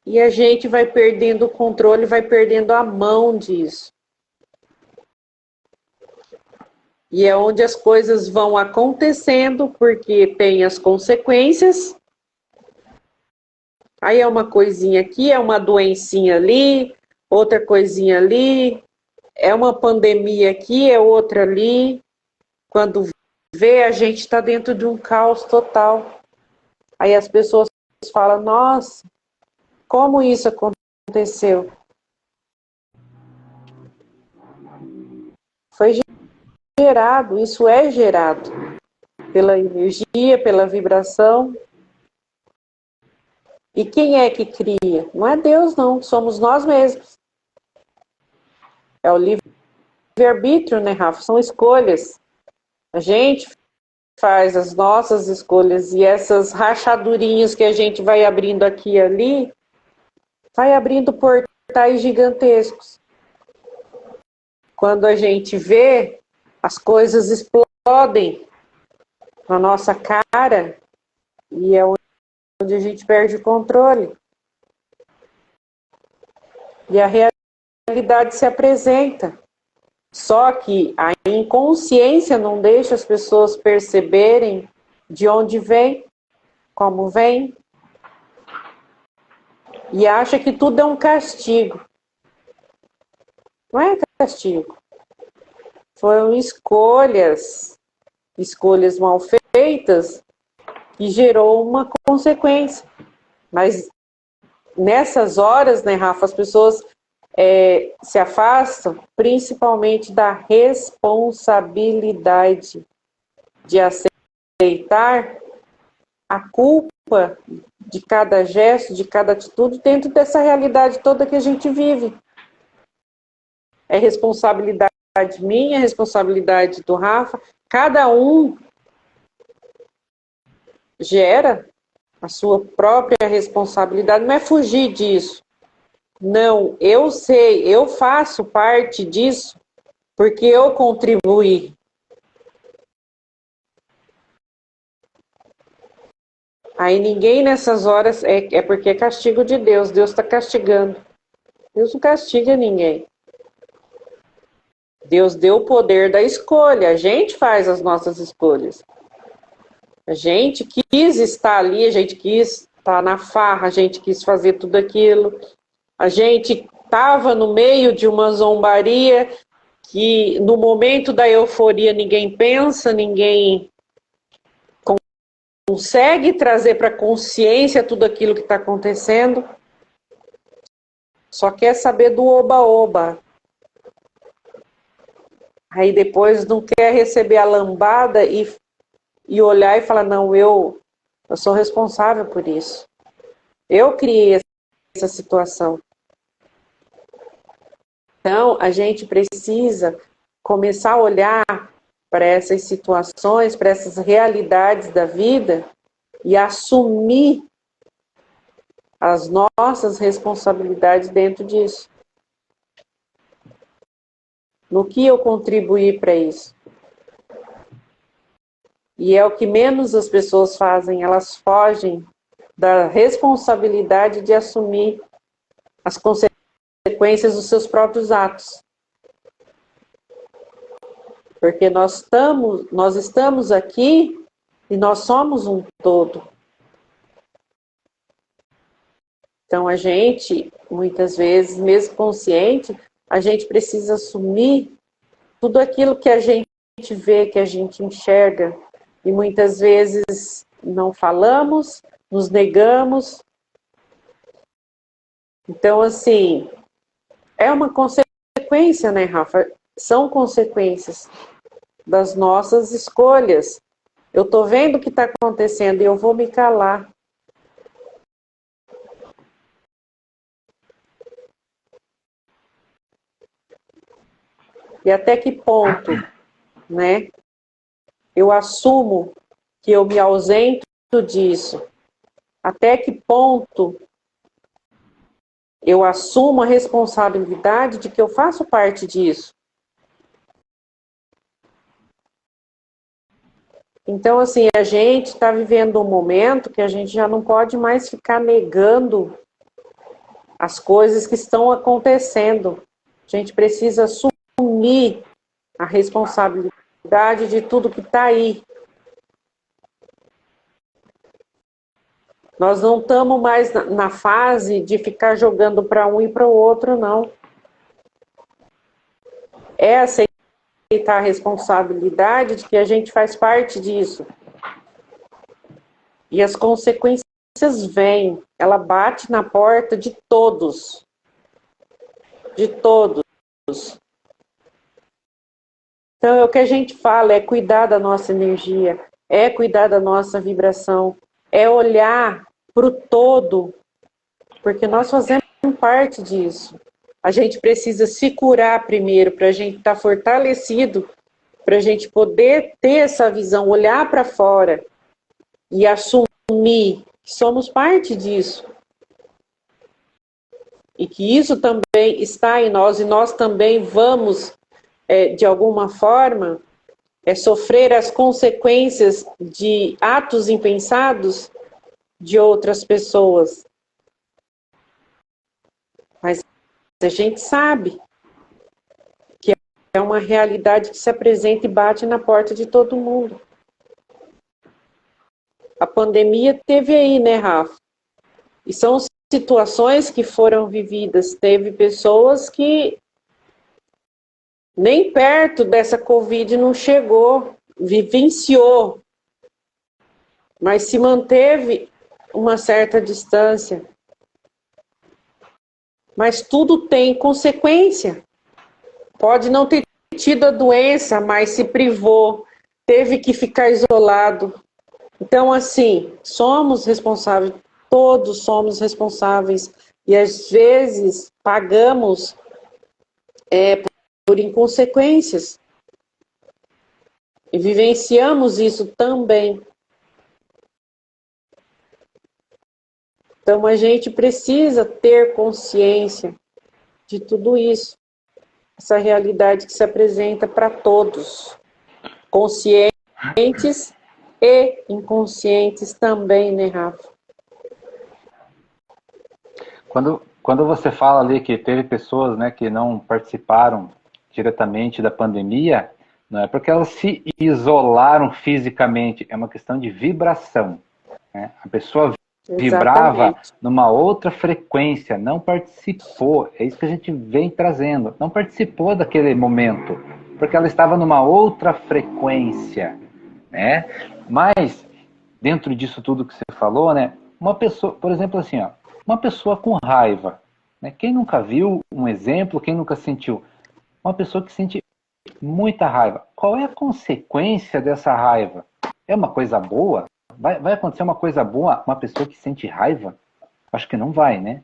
E a gente vai perdendo o controle, vai perdendo a mão disso. E é onde as coisas vão acontecendo, porque tem as consequências. Aí é uma coisinha aqui, é uma doencinha ali, outra coisinha ali, é uma pandemia aqui, é outra ali. Quando vê, a gente está dentro de um caos total. Aí as pessoas falam, nossa, como isso aconteceu? Foi gerado, isso é gerado pela energia, pela vibração. E quem é que cria? Não é Deus, não, somos nós mesmos. É o livre-arbítrio, né, Rafa? São escolhas. A gente faz as nossas escolhas e essas rachadurinhas que a gente vai abrindo aqui e ali, vai abrindo portais gigantescos. Quando a gente vê, as coisas explodem na nossa cara e é onde a gente perde o controle. E a realidade se apresenta. Só que a inconsciência não deixa as pessoas perceberem de onde vem, como vem, e acha que tudo é um castigo. Não é castigo. Foram escolhas mal feitas, que gerou uma consequência. Mas nessas horas, né, Rafa, as pessoas se afastam principalmente da responsabilidade de aceitar a culpa de cada gesto, de cada atitude, dentro dessa realidade toda que a gente vive. É responsabilidade minha, é responsabilidade do Rafa. Cada um gera a sua própria responsabilidade. Não é fugir disso. Não, eu sei, eu faço parte disso porque eu contribuí. Aí ninguém nessas horas é porque é castigo de Deus. Deus está castigando. Deus não castiga ninguém. Deus deu o poder da escolha. A gente faz as nossas escolhas. A gente quis estar ali, a gente quis estar na farra, a gente quis fazer tudo aquilo. A gente estava no meio de uma zombaria que no momento da euforia ninguém pensa, ninguém consegue trazer para a consciência tudo aquilo que está acontecendo. Só quer saber do oba-oba. Aí depois não quer receber a lambada e olhar e falar, não, eu sou responsável por isso. Eu criei essa situação. Então, a gente precisa começar a olhar para essas situações, para essas realidades da vida e assumir as nossas responsabilidades dentro disso. No que eu contribuí para isso? E é o que menos as pessoas fazem, elas fogem da responsabilidade de assumir as consequências dos seus próprios atos. Porque nós estamos aqui e nós somos um todo. Então a gente, muitas vezes, mesmo consciente, a gente precisa assumir tudo aquilo que a gente vê, que a gente enxerga. E muitas vezes não falamos, nos negamos. Então, assim, é uma consequência, né, Rafa? São consequências das nossas escolhas. Eu estou vendo o que está acontecendo e eu vou me calar. E até que ponto, né, eu assumo que eu me ausento disso? Até que ponto eu assumo a responsabilidade de que eu faço parte disso? Então, assim, a gente está vivendo um momento que a gente já não pode mais ficar negando as coisas que estão acontecendo. A gente precisa assumir a responsabilidade de tudo que está aí. Nós não estamos mais na fase de ficar jogando para um e para o outro, não. É aceitar a responsabilidade de que a gente faz parte disso. E as consequências vêm. Ela bate na porta de todos. De todos. Então, é o que a gente fala, é cuidar da nossa energia, é cuidar da nossa vibração, é olhar para o todo, porque nós fazemos parte disso. A gente precisa se curar primeiro, para a gente estar fortalecido, para a gente poder ter essa visão, olhar para fora e assumir que somos parte disso. E que isso também está em nós, e nós também vamos, de alguma forma, sofrer as consequências de atos impensados de outras pessoas. Mas a gente sabe que é uma realidade que se apresenta e bate na porta de todo mundo. A pandemia teve aí, né, Rafa? E são situações que foram vividas. Teve pessoas que nem perto dessa Covid não chegou, vivenciou, mas se manteve uma certa distância. Mas tudo tem consequência. Pode não ter tido a doença, mas se privou, teve que ficar isolado. Então, assim, somos responsáveis, todos somos responsáveis, e às vezes pagamos por inconsequências. E vivenciamos isso também. Então, a gente precisa ter consciência de tudo isso. Essa realidade que se apresenta para todos. Conscientes e inconscientes também, né, Rafa? Quando você fala ali que teve pessoas, né, que não participaram diretamente da pandemia, não é porque elas se isolaram fisicamente, é uma questão de vibração, né? A pessoa vibrava Exatamente. numa outra frequência, não participou, é isso que a gente vem trazendo, não participou daquele momento, porque ela estava numa outra frequência, né? Mas, dentro disso tudo que você falou, né? Uma pessoa, por exemplo, assim, ó, uma pessoa com raiva, né? Quem nunca viu um exemplo, quem nunca sentiu? Uma pessoa que sente muita raiva. Qual é a consequência dessa raiva? É uma coisa boa? Vai acontecer uma coisa boa uma pessoa que sente raiva? Acho que não vai, né?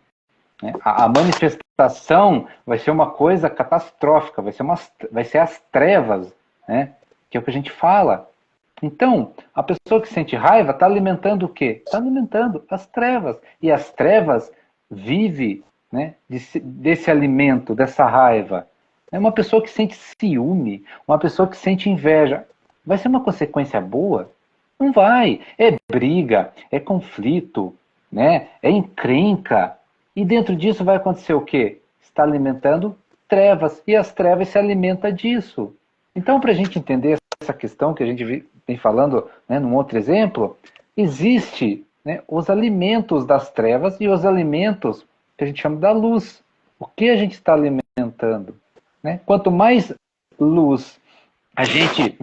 A manifestação vai ser uma coisa catastrófica, vai ser as trevas, né? Que é o que a gente fala. Então, a pessoa que sente raiva está alimentando o quê? Está alimentando as trevas. E as trevas vive, né, desse alimento, dessa raiva. É uma pessoa que sente ciúme, uma pessoa que sente inveja. Vai ser uma consequência boa? Não vai. É briga, é conflito, né? É encrenca. E dentro disso vai acontecer o quê? Está alimentando trevas. E as trevas se alimentam disso. Então, para a gente entender essa questão que a gente vem falando, né, num outro exemplo, existe, né, os alimentos das trevas e os alimentos que a gente chama da luz. O que a gente está alimentando? Né? Quanto mais luz a gente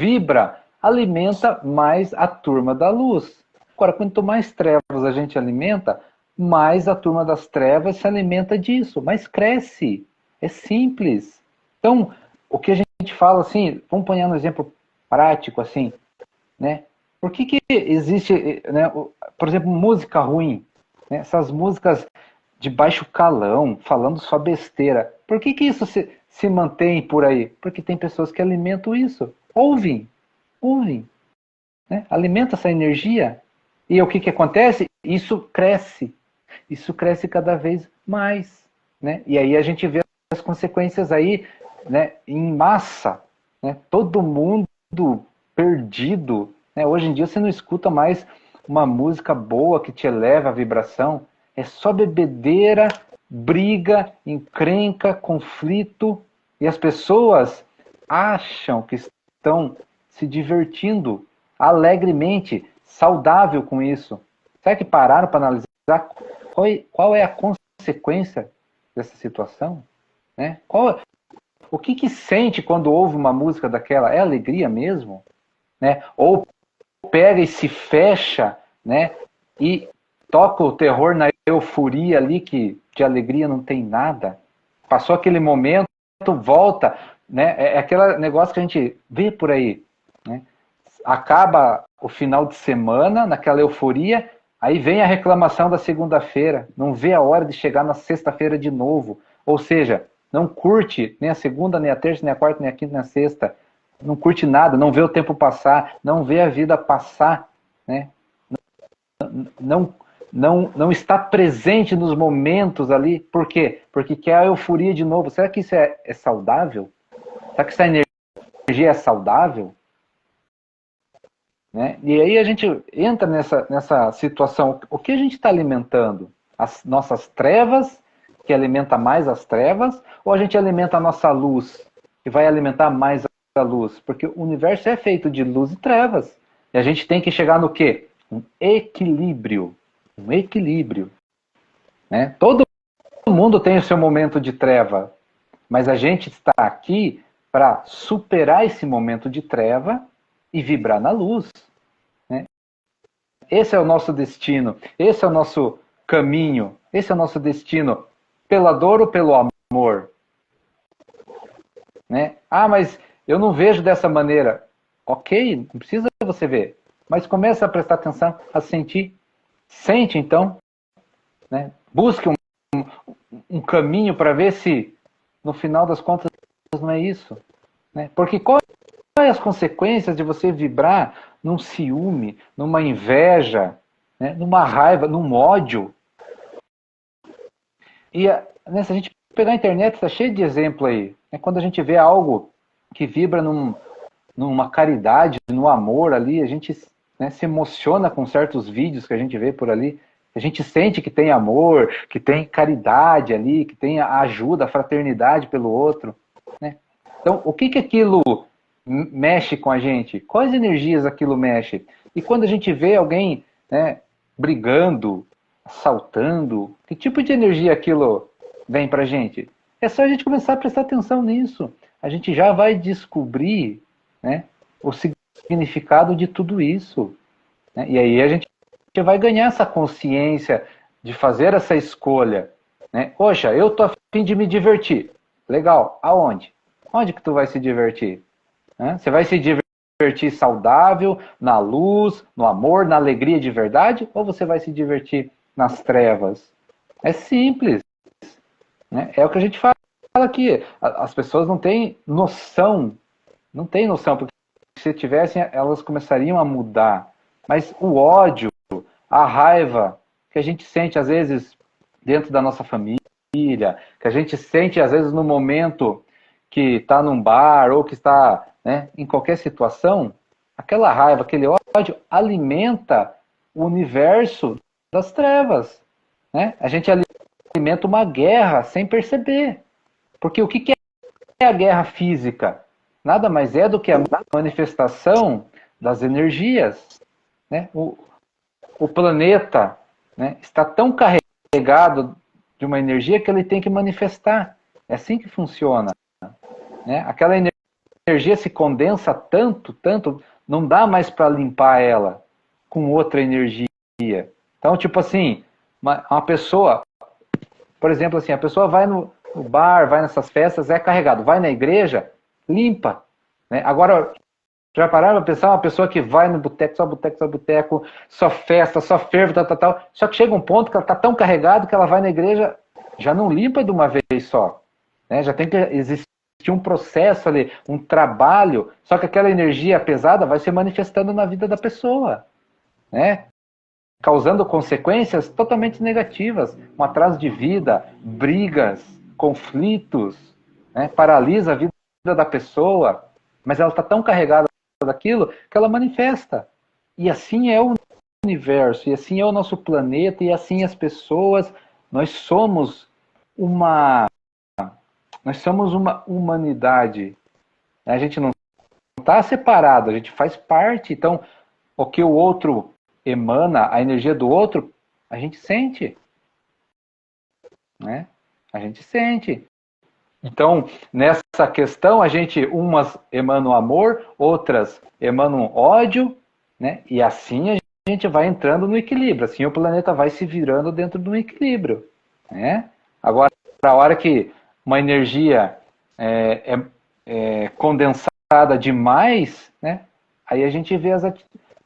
vibra, alimenta mais a turma da luz. Agora, quanto mais trevas a gente alimenta, mais a turma das trevas se alimenta disso, mas cresce. É simples. Então, o que a gente fala assim, vamos pôr no exemplo prático assim, né? Por que existe, né, por exemplo, música ruim? Né? Essas músicas de baixo calão, falando só besteira. Por que isso se mantém por aí? Porque tem pessoas que alimentam isso. Ouvem, né? Alimenta essa energia. E o que acontece? Isso cresce cada vez mais. Né? E aí a gente vê as consequências aí, né, em massa. Né? Todo mundo perdido. Né? Hoje em dia você não escuta mais uma música boa que te eleva a vibração. É só bebedeira, briga, encrenca, conflito. E as pessoas acham que estão se divertindo alegremente, saudável com isso. Será que pararam para analisar qual é a consequência dessa situação? Né? O que sente quando ouve uma música daquela? É alegria mesmo? Né? Ou pega e se fecha, né? E toca o terror na euforia ali, que de alegria não tem nada. Passou aquele momento, volta, né? É aquele negócio que a gente vê por aí, né? Acaba o final de semana, naquela euforia, aí vem a reclamação da segunda-feira, não vê a hora de chegar na sexta-feira de novo. Ou seja, não curte nem a segunda, nem a terça, nem a quarta, nem a quinta, nem a sexta. Não curte nada, não vê o tempo passar, não vê a vida passar, né? Não, não está presente nos momentos ali. Por quê? Porque quer a euforia de novo. Será que isso é saudável? Será que essa energia é saudável? Né? E aí a gente entra nessa situação. O que a gente está alimentando? As nossas trevas, que alimenta mais as trevas, ou a gente alimenta a nossa luz, que vai alimentar mais a luz? Porque o universo é feito de luz e trevas. E a gente tem que chegar no quê? Um equilíbrio. Um equilíbrio. Né? Todo mundo tem o seu momento de treva, mas a gente está aqui para superar esse momento de treva e vibrar na luz. Né? Esse é o nosso destino, esse é o nosso caminho, esse é o nosso destino, pela dor ou pelo amor. Né? Ah, mas eu não vejo dessa maneira. Ok, não precisa você ver, mas começa a prestar atenção, a sentir. Sente então, né? Busque um caminho para ver se, no final das contas, não é isso. Né? Porque quais são as consequências de você vibrar num ciúme, numa inveja, né? Numa raiva, num ódio? E né, se a gente pegar a internet, está cheio de exemplo aí. Né? Quando a gente vê algo que vibra numa caridade, no amor ali, a gente, né, se emociona com certos vídeos que a gente vê por ali. A gente sente que tem amor, que tem caridade ali, que tem a ajuda, a fraternidade pelo outro. Né? Então, o que aquilo mexe com a gente? Quais energias aquilo mexe? E quando a gente vê alguém, né, brigando, assaltando? Que tipo de energia aquilo vem pra gente? É só a gente começar a prestar atenção nisso. A gente já vai descobrir, né, o significado de tudo isso, né? E aí a gente vai ganhar essa consciência de fazer essa escolha, né? Poxa, eu tô a fim de me divertir. Legal, aonde? Onde que tu vai se divertir? Né? Você vai se divertir saudável, na luz, no amor, na alegria de verdade? Ou você vai se divertir nas trevas? É simples, né? É o que a gente fala aqui. As pessoas não têm noção, porque se tivessem, elas começariam a mudar. Mas o ódio, a raiva que a gente sente às vezes dentro da nossa família, que a gente sente às vezes no momento que está num bar ou que está, né, em qualquer situação, aquela raiva, aquele ódio alimenta o universo das trevas, né? A gente alimenta uma guerra sem perceber. Porque o que é a guerra física? Nada mais é do que a manifestação das energias, né? O planeta, né, está tão carregado de uma energia que ele tem que manifestar. É assim que funciona, né? Aquela energia se condensa tanto, tanto, não dá mais para limpar ela com outra energia. Então, tipo assim, uma pessoa, por exemplo, assim, a pessoa vai no bar, vai nessas festas, é carregado, vai na igreja, limpa, né? Agora, já pararam para pensar uma pessoa que vai no boteco, só boteco, só boteco, só festa, só fervo, tal, tal, tal. Só que chega um ponto que ela está tão carregada que ela vai na igreja, já não limpa de uma vez só, né? Já tem que existir um processo ali, um trabalho, só que aquela energia pesada vai se manifestando na vida da pessoa, né? Causando consequências totalmente negativas, um atraso de vida, brigas, conflitos, né? Paralisa a vida da pessoa, mas ela está tão carregada daquilo que ela manifesta. E assim é o universo, e assim é o nosso planeta, e assim as pessoas. Nós somos uma, nós somos uma humanidade. A gente não está separado, a gente faz parte. Então, o que o outro emana, a energia do outro, a gente sente, né? A gente sente. Então, nessa questão, umas emanam amor, outras emanam ódio, né? E assim a gente vai entrando no equilíbrio, assim o planeta vai se virando dentro de um equilíbrio, né? Agora, a hora que uma energia é condensada demais, né? Aí a gente vê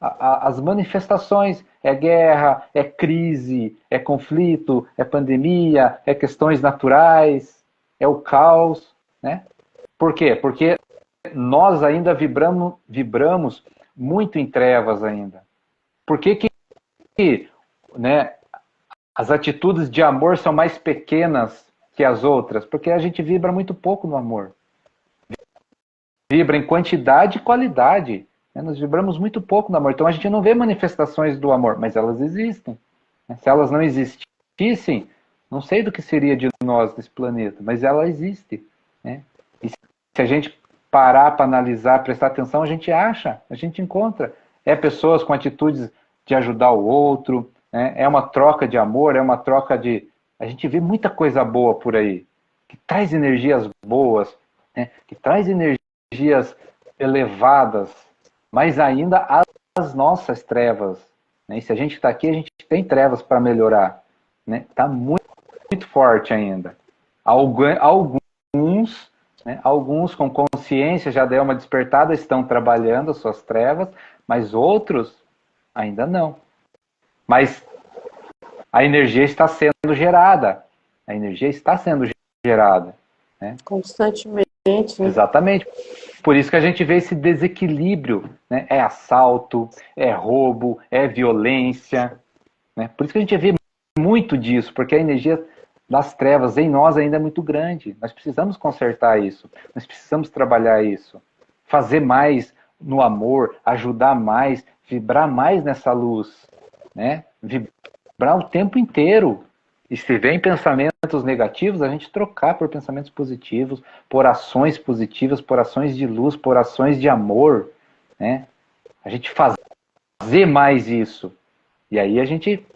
as manifestações, é guerra, é crise, é conflito, é pandemia, é questões naturais, é o caos, né? Por quê? Porque nós ainda vibramos muito em trevas ainda. Por que, né, as atitudes de amor são mais pequenas que as outras? Porque a gente vibra muito pouco no amor. Vibra em quantidade e qualidade. Né? Nós vibramos muito pouco no amor. Então a gente não vê manifestações do amor, mas elas existem. Né? Se elas não existissem, não sei do que seria de nós nesse planeta, mas ela existe. Né? E se a gente parar para analisar, prestar atenção, a gente acha, a gente encontra. É pessoas com atitudes de ajudar o outro, né? É uma troca de amor, é uma troca de... A gente vê muita coisa boa por aí, que traz energias boas, né? Que traz energias elevadas, mas ainda as nossas trevas. Né? E se a gente está aqui, a gente tem trevas para melhorar. Está muito, muito forte ainda. Alguns, né, alguns com consciência já deram uma despertada, estão trabalhando as suas trevas, mas outros ainda não. Mas a energia está sendo gerada. A energia está sendo gerada. Né? Constantemente. Né? Exatamente. Por isso que a gente vê esse desequilíbrio. Né? É assalto, é roubo, é violência. Né? Por isso que a gente vê muito disso, porque a energia das trevas em nós ainda é muito grande. Nós precisamos consertar isso. Nós precisamos trabalhar isso. Fazer mais no amor, ajudar mais, vibrar mais nessa luz. Né? Vibrar o tempo inteiro. E se vem pensamentos negativos, a gente trocar por pensamentos positivos, por ações positivas, por ações de luz, por ações de amor. Né? A gente fazer mais isso. E aí a gente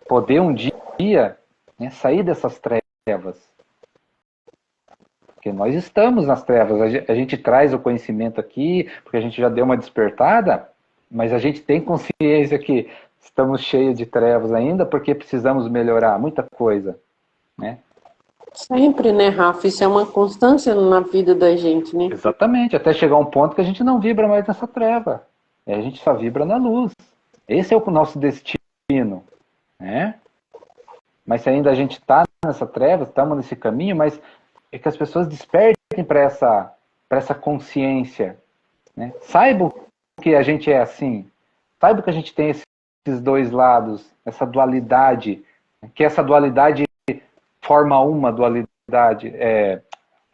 poder um dia, né, sair dessas trevas. Porque nós estamos nas trevas, a gente traz o conhecimento aqui, porque a gente já deu uma despertada, mas a gente tem consciência que estamos cheios de trevas ainda, porque precisamos melhorar muita coisa, né? Sempre, né, Rafa? Isso é uma constância na vida da gente, né? Exatamente, até chegar um ponto que a gente não vibra mais nessa treva. A gente só vibra na luz. Esse é o nosso destino, né? Mas se ainda a gente está nessa treva, estamos nesse caminho, mas é que as pessoas despertem para essa consciência, né? Saibam que a gente é assim, saibam que a gente tem esses dois lados, essa dualidade, que essa dualidade forma uma dualidade,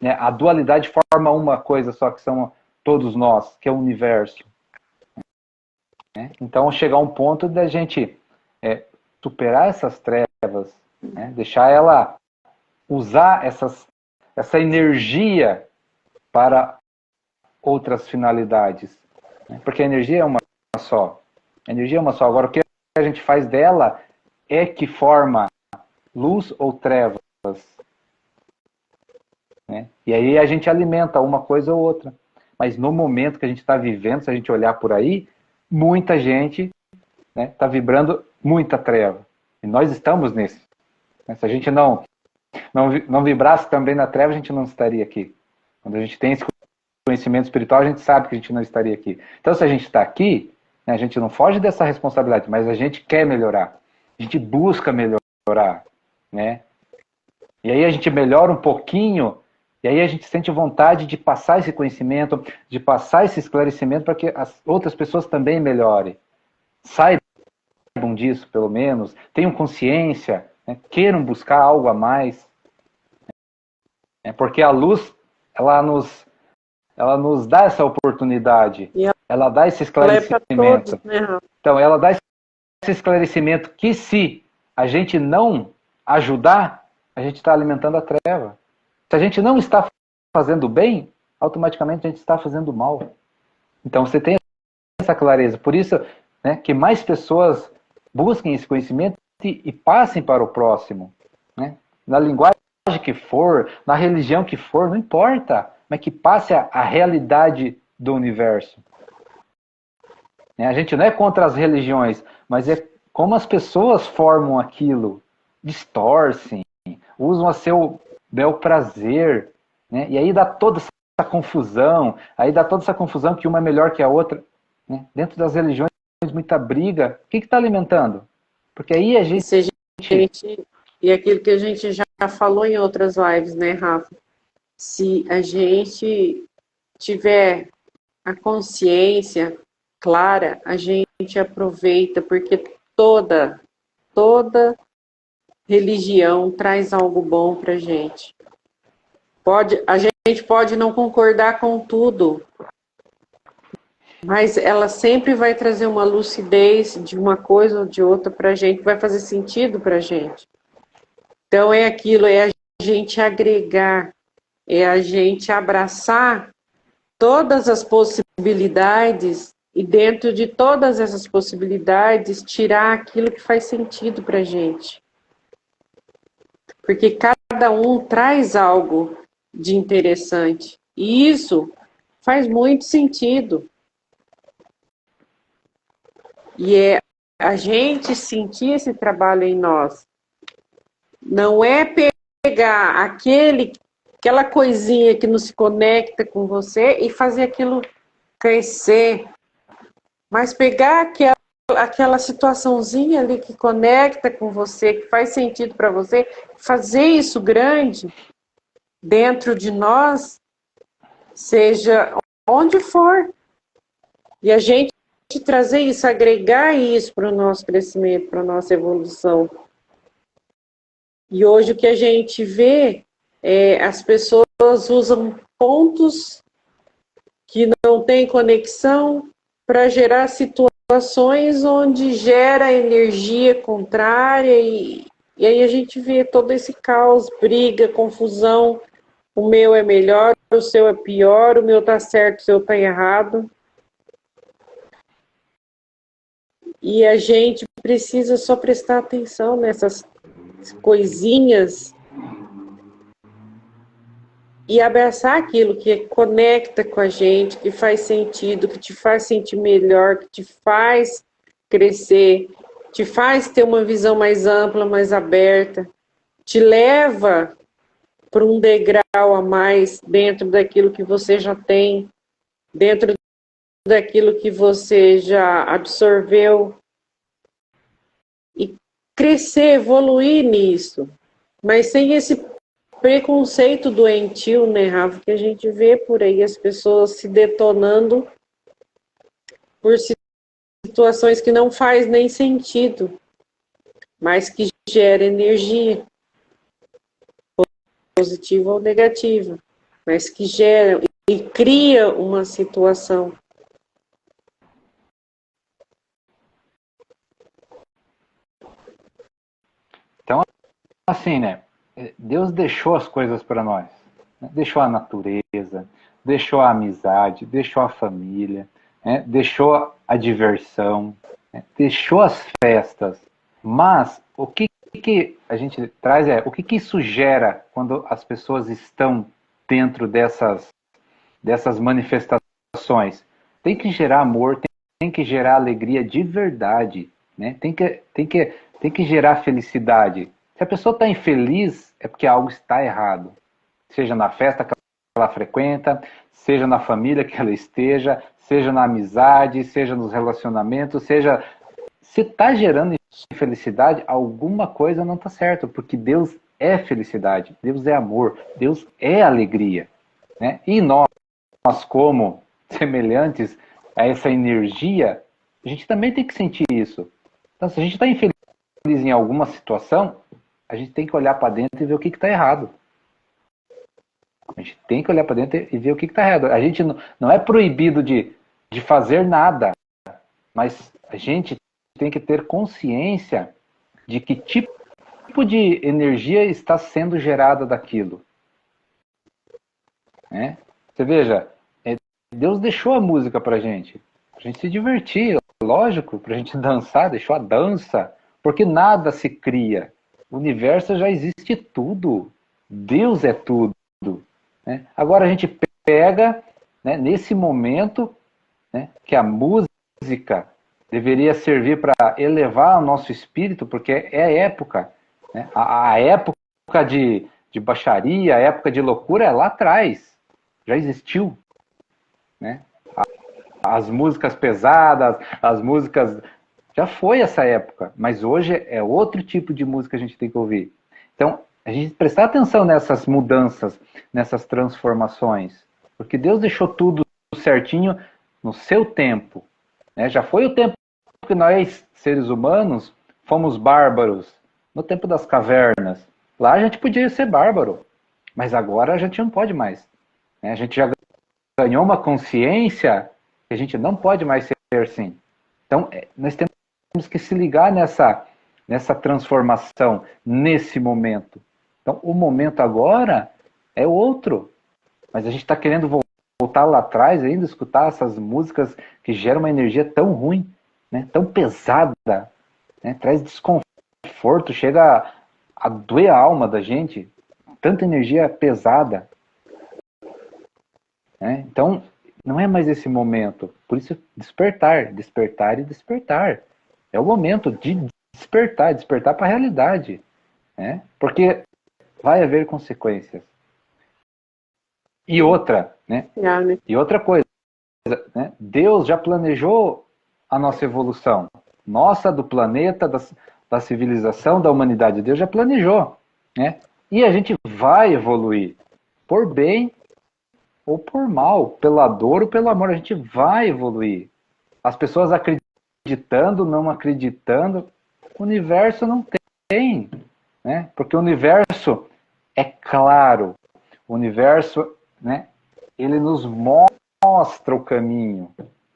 né? A dualidade forma uma coisa só, que são todos nós, que é o universo. Né? Então, chegar a um ponto da gente superar essas trevas, né? Deixar ela usar essa energia para outras finalidades. Né? Porque a energia é uma só. A energia é uma só. Agora, o que a gente faz dela é que forma luz ou trevas. Né? E aí a gente alimenta uma coisa ou outra. Mas no momento que a gente está vivendo, se a gente olhar por aí, muita gente está vibrando muita treva. E nós estamos nesse. Se a gente não vibrasse também na treva, a gente não estaria aqui. Quando a gente tem esse conhecimento espiritual, a gente sabe que a gente não estaria aqui. Então, se a gente está aqui, né, a gente não foge dessa responsabilidade, mas a gente quer melhorar. A gente busca melhorar. Né? E aí a gente melhora um pouquinho, e aí a gente sente vontade de passar esse conhecimento, de passar esse esclarecimento para que as outras pessoas também melhorem. Saibam disso, pelo menos, tenham consciência, né? Queiram buscar algo a mais. Porque a luz, ela nos dá essa oportunidade, ela dá esse esclarecimento. Todos, né? Então, ela dá esse esclarecimento que, se a gente não ajudar, a gente está alimentando a treva. Se a gente não está fazendo bem, automaticamente a gente está fazendo mal. Então, você tem essa clareza. Por isso, né, que mais pessoas busquem esse conhecimento e passem para o próximo. Né? Na linguagem que for, na religião que for, não importa, mas que passe a realidade do universo. A gente não é contra as religiões, mas é como as pessoas formam aquilo, distorcem, usam a seu bel prazer, né? E aí dá toda essa confusão, que uma é melhor que a outra. Né? Dentro das religiões, muita briga. O que está alimentando? Porque aí a gente... E aquilo que a gente já falou em outras lives, né, Rafa? Se a gente tiver a consciência clara, a gente aproveita, porque toda religião traz algo bom para a gente. A gente pode não concordar com tudo, mas ela sempre vai trazer uma lucidez de uma coisa ou de outra para a gente, vai fazer sentido para a gente. Então é aquilo, é a gente agregar, é a gente abraçar todas as possibilidades e dentro de todas essas possibilidades tirar aquilo que faz sentido para a gente. Porque cada um traz algo de interessante. E isso faz muito sentido. E é a gente sentir esse trabalho em nós. Não é pegar aquela coisinha que nos conecta com você e fazer aquilo crescer. Mas pegar aquela situaçãozinha ali que conecta com você, que faz sentido para você, fazer isso grande dentro de nós, seja onde for. E a gente trazer isso, agregar isso para o nosso crescimento, para a nossa evolução. E hoje o que a gente vê é as pessoas usam pontos que não têm conexão para gerar situações onde gera energia contrária e aí a gente vê todo esse caos, briga, confusão. O meu é melhor, o seu é pior, o meu tá certo, o seu tá errado. E a gente precisa só prestar atenção nessas coisinhas e abraçar aquilo que conecta com a gente, que faz sentido, que te faz sentir melhor, que te faz crescer, te faz ter uma visão mais ampla, mais aberta, te leva para um degrau a mais dentro daquilo que você já tem, dentro daquilo que você já absorveu, e crescer, evoluir nisso, mas sem esse preconceito doentio, né, Rafa, que a gente vê por aí as pessoas se detonando por situações que não faz nem sentido, mas que gera energia, positiva ou negativa, mas que gera e cria uma situação. Então, assim, né? Deus deixou as coisas para nós. Né? Deixou a natureza, deixou a amizade, deixou a família, né? Deixou a diversão, né? Deixou as festas. Mas o que a gente traz é o que isso gera quando as pessoas estão dentro dessas manifestações. Tem que gerar amor, tem que gerar alegria de verdade, né? Tem que gerar felicidade. Se a pessoa está infeliz, é porque algo está errado. Seja na festa que ela frequenta, seja na família que ela esteja, seja na amizade, seja nos relacionamentos, seja... Se está gerando infelicidade, alguma coisa não está certo, porque Deus é felicidade, Deus é amor, Deus é alegria, né? E nós, como semelhantes a essa energia, a gente também tem que sentir isso. Então, se a gente está infeliz em alguma situação, a gente tem que olhar para dentro e ver o que está errado. A gente tem que olhar para dentro e ver o que está errado. A gente não é proibido de fazer nada, mas a gente tem que ter consciência de que tipo de energia está sendo gerada daquilo. Né? Você veja, Deus deixou a música para a gente se divertir, lógico, para a gente dançar, deixou a dança, porque nada se cria. O universo já existe tudo. Deus é tudo. Né? Agora a gente pega, né, nesse momento, né, que a música deveria servir para elevar o nosso espírito, porque é a época. Né? A época de baixaria, a época de loucura é lá atrás. Já existiu. Né? As músicas pesadas, as músicas... Já foi essa época, mas hoje é outro tipo de música que a gente tem que ouvir. Então, a gente prestar atenção nessas mudanças, nessas transformações, porque Deus deixou tudo certinho no seu tempo. Né? Já foi o tempo que nós, seres humanos, fomos bárbaros, no tempo das cavernas. Lá a gente podia ser bárbaro, mas agora a gente não pode mais. Né? A gente já ganhou uma consciência que a gente não pode mais ser assim. Então, nós temos que se ligar nessa transformação, nesse momento. Então, o momento agora é outro. Mas a gente está querendo voltar lá atrás ainda, escutar essas músicas que geram uma energia tão ruim, né? Tão pesada, né? Traz desconforto, chega a doer a alma da gente. Tanta energia pesada. Né? Então, não é mais esse momento. Por isso, despertar, despertar e despertar. É o momento de despertar, despertar para a realidade. Né? Porque vai haver consequências. E outra, né? E outra coisa, né? Deus já planejou a nossa evolução. Nossa, do planeta, da civilização, da humanidade. Deus já planejou. Né? E a gente vai evoluir. Por bem ou por mal, pela dor ou pelo amor, a gente vai evoluir. As pessoas acreditando, não acreditando, o universo não tem, né? Porque o universo é claro, o universo, né, ele nos mostra o caminho,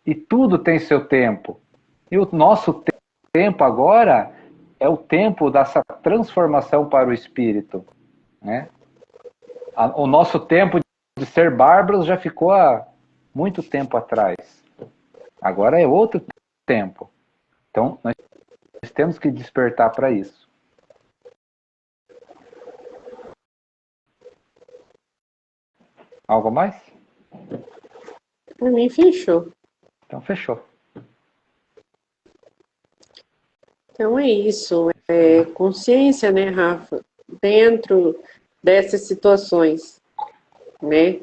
e tudo tem seu tempo. E o nosso tempo agora é o tempo dessa transformação para o espírito, né? O nosso tempo de ser bárbaros já ficou há muito tempo atrás. Agora é outro tempo. Então, nós temos que despertar para isso. Algo mais? Para mim, fechou. Então, fechou. Então é isso. É consciência, né, Rafa? Dentro dessas situações, né?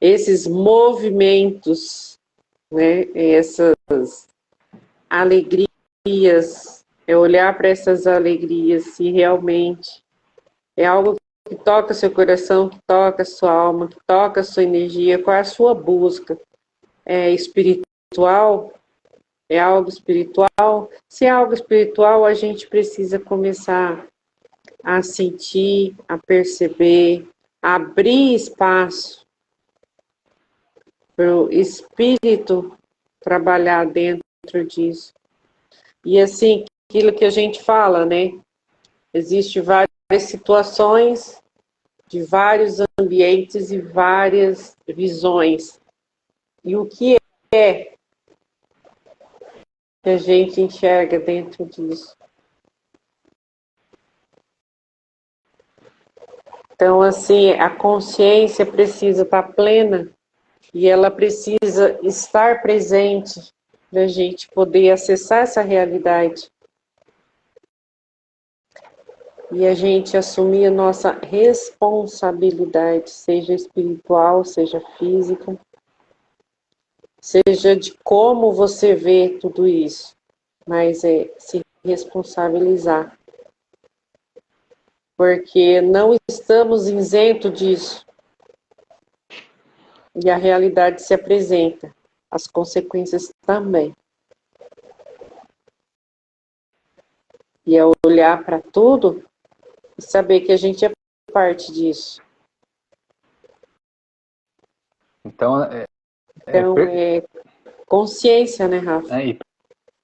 Esses movimentos, né? Essas alegrias, é olhar para essas alegrias se realmente é algo que toca seu coração, que toca sua alma, que toca sua energia, qual é a sua busca? É espiritual? É algo espiritual? Se é algo espiritual, a gente precisa começar a sentir, a perceber, a abrir espaço para o espírito trabalhar dentro disso. E assim, aquilo que a gente fala, né? Existem várias situações, de vários ambientes e várias visões. E o que é que a gente enxerga dentro disso? Então, assim, a consciência precisa estar plena e ela precisa estar presente para a gente poder acessar essa realidade. E a gente assumir a nossa responsabilidade, seja espiritual, seja física, seja de como você vê tudo isso, mas é se responsabilizar. Porque não estamos isentos disso. E a realidade se apresenta, as consequências também. E é olhar para tudo e saber que a gente é parte disso. Então, é consciência, né, Rafa? E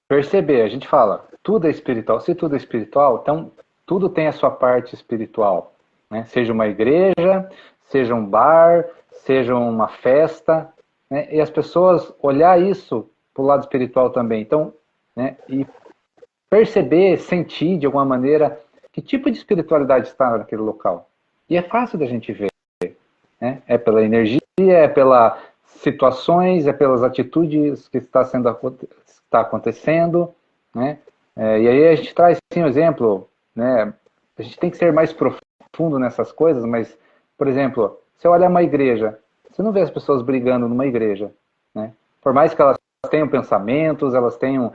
perceber, a gente fala, tudo é espiritual. Se tudo é espiritual, então tudo tem a sua parte espiritual. Né? Seja uma igreja, seja um bar, seja uma festa. Né? E as pessoas olhar isso para o lado espiritual também. Então, né? E perceber, sentir de alguma maneira que tipo de espiritualidade está naquele local. E é fácil da gente ver. Né? É pela energia, é pelas situações, é pelas atitudes que está acontecendo. Né? E aí a gente traz sim, um exemplo. Né? A gente tem que ser mais profundo nessas coisas, mas, por exemplo, você olha uma igreja, você não vê as pessoas brigando numa igreja. Né? Por mais que elas tenham pensamentos, elas tenham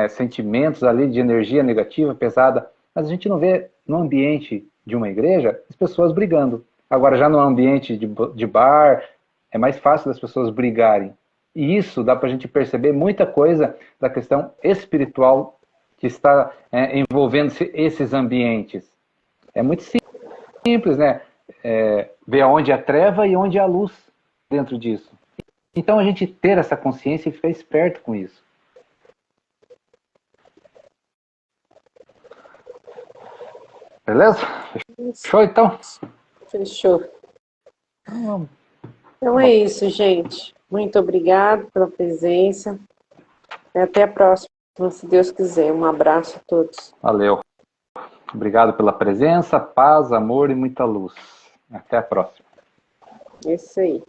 sentimentos ali de energia negativa, pesada, mas a gente não vê no ambiente de uma igreja as pessoas brigando. Agora, já no ambiente de bar, é mais fácil das pessoas brigarem. E isso dá para a gente perceber muita coisa da questão espiritual que está envolvendo esses ambientes. É muito simples, né? Ver onde há treva e onde há luz dentro disso. Então, a gente ter essa consciência e ficar esperto com isso. Beleza? Fechou, então? Fechou. Então é isso, gente. Muito obrigado pela presença. E até a próxima, se Deus quiser. Um abraço a todos. Valeu. Obrigado pela presença, paz, amor e muita luz. Até a próxima. É isso aí.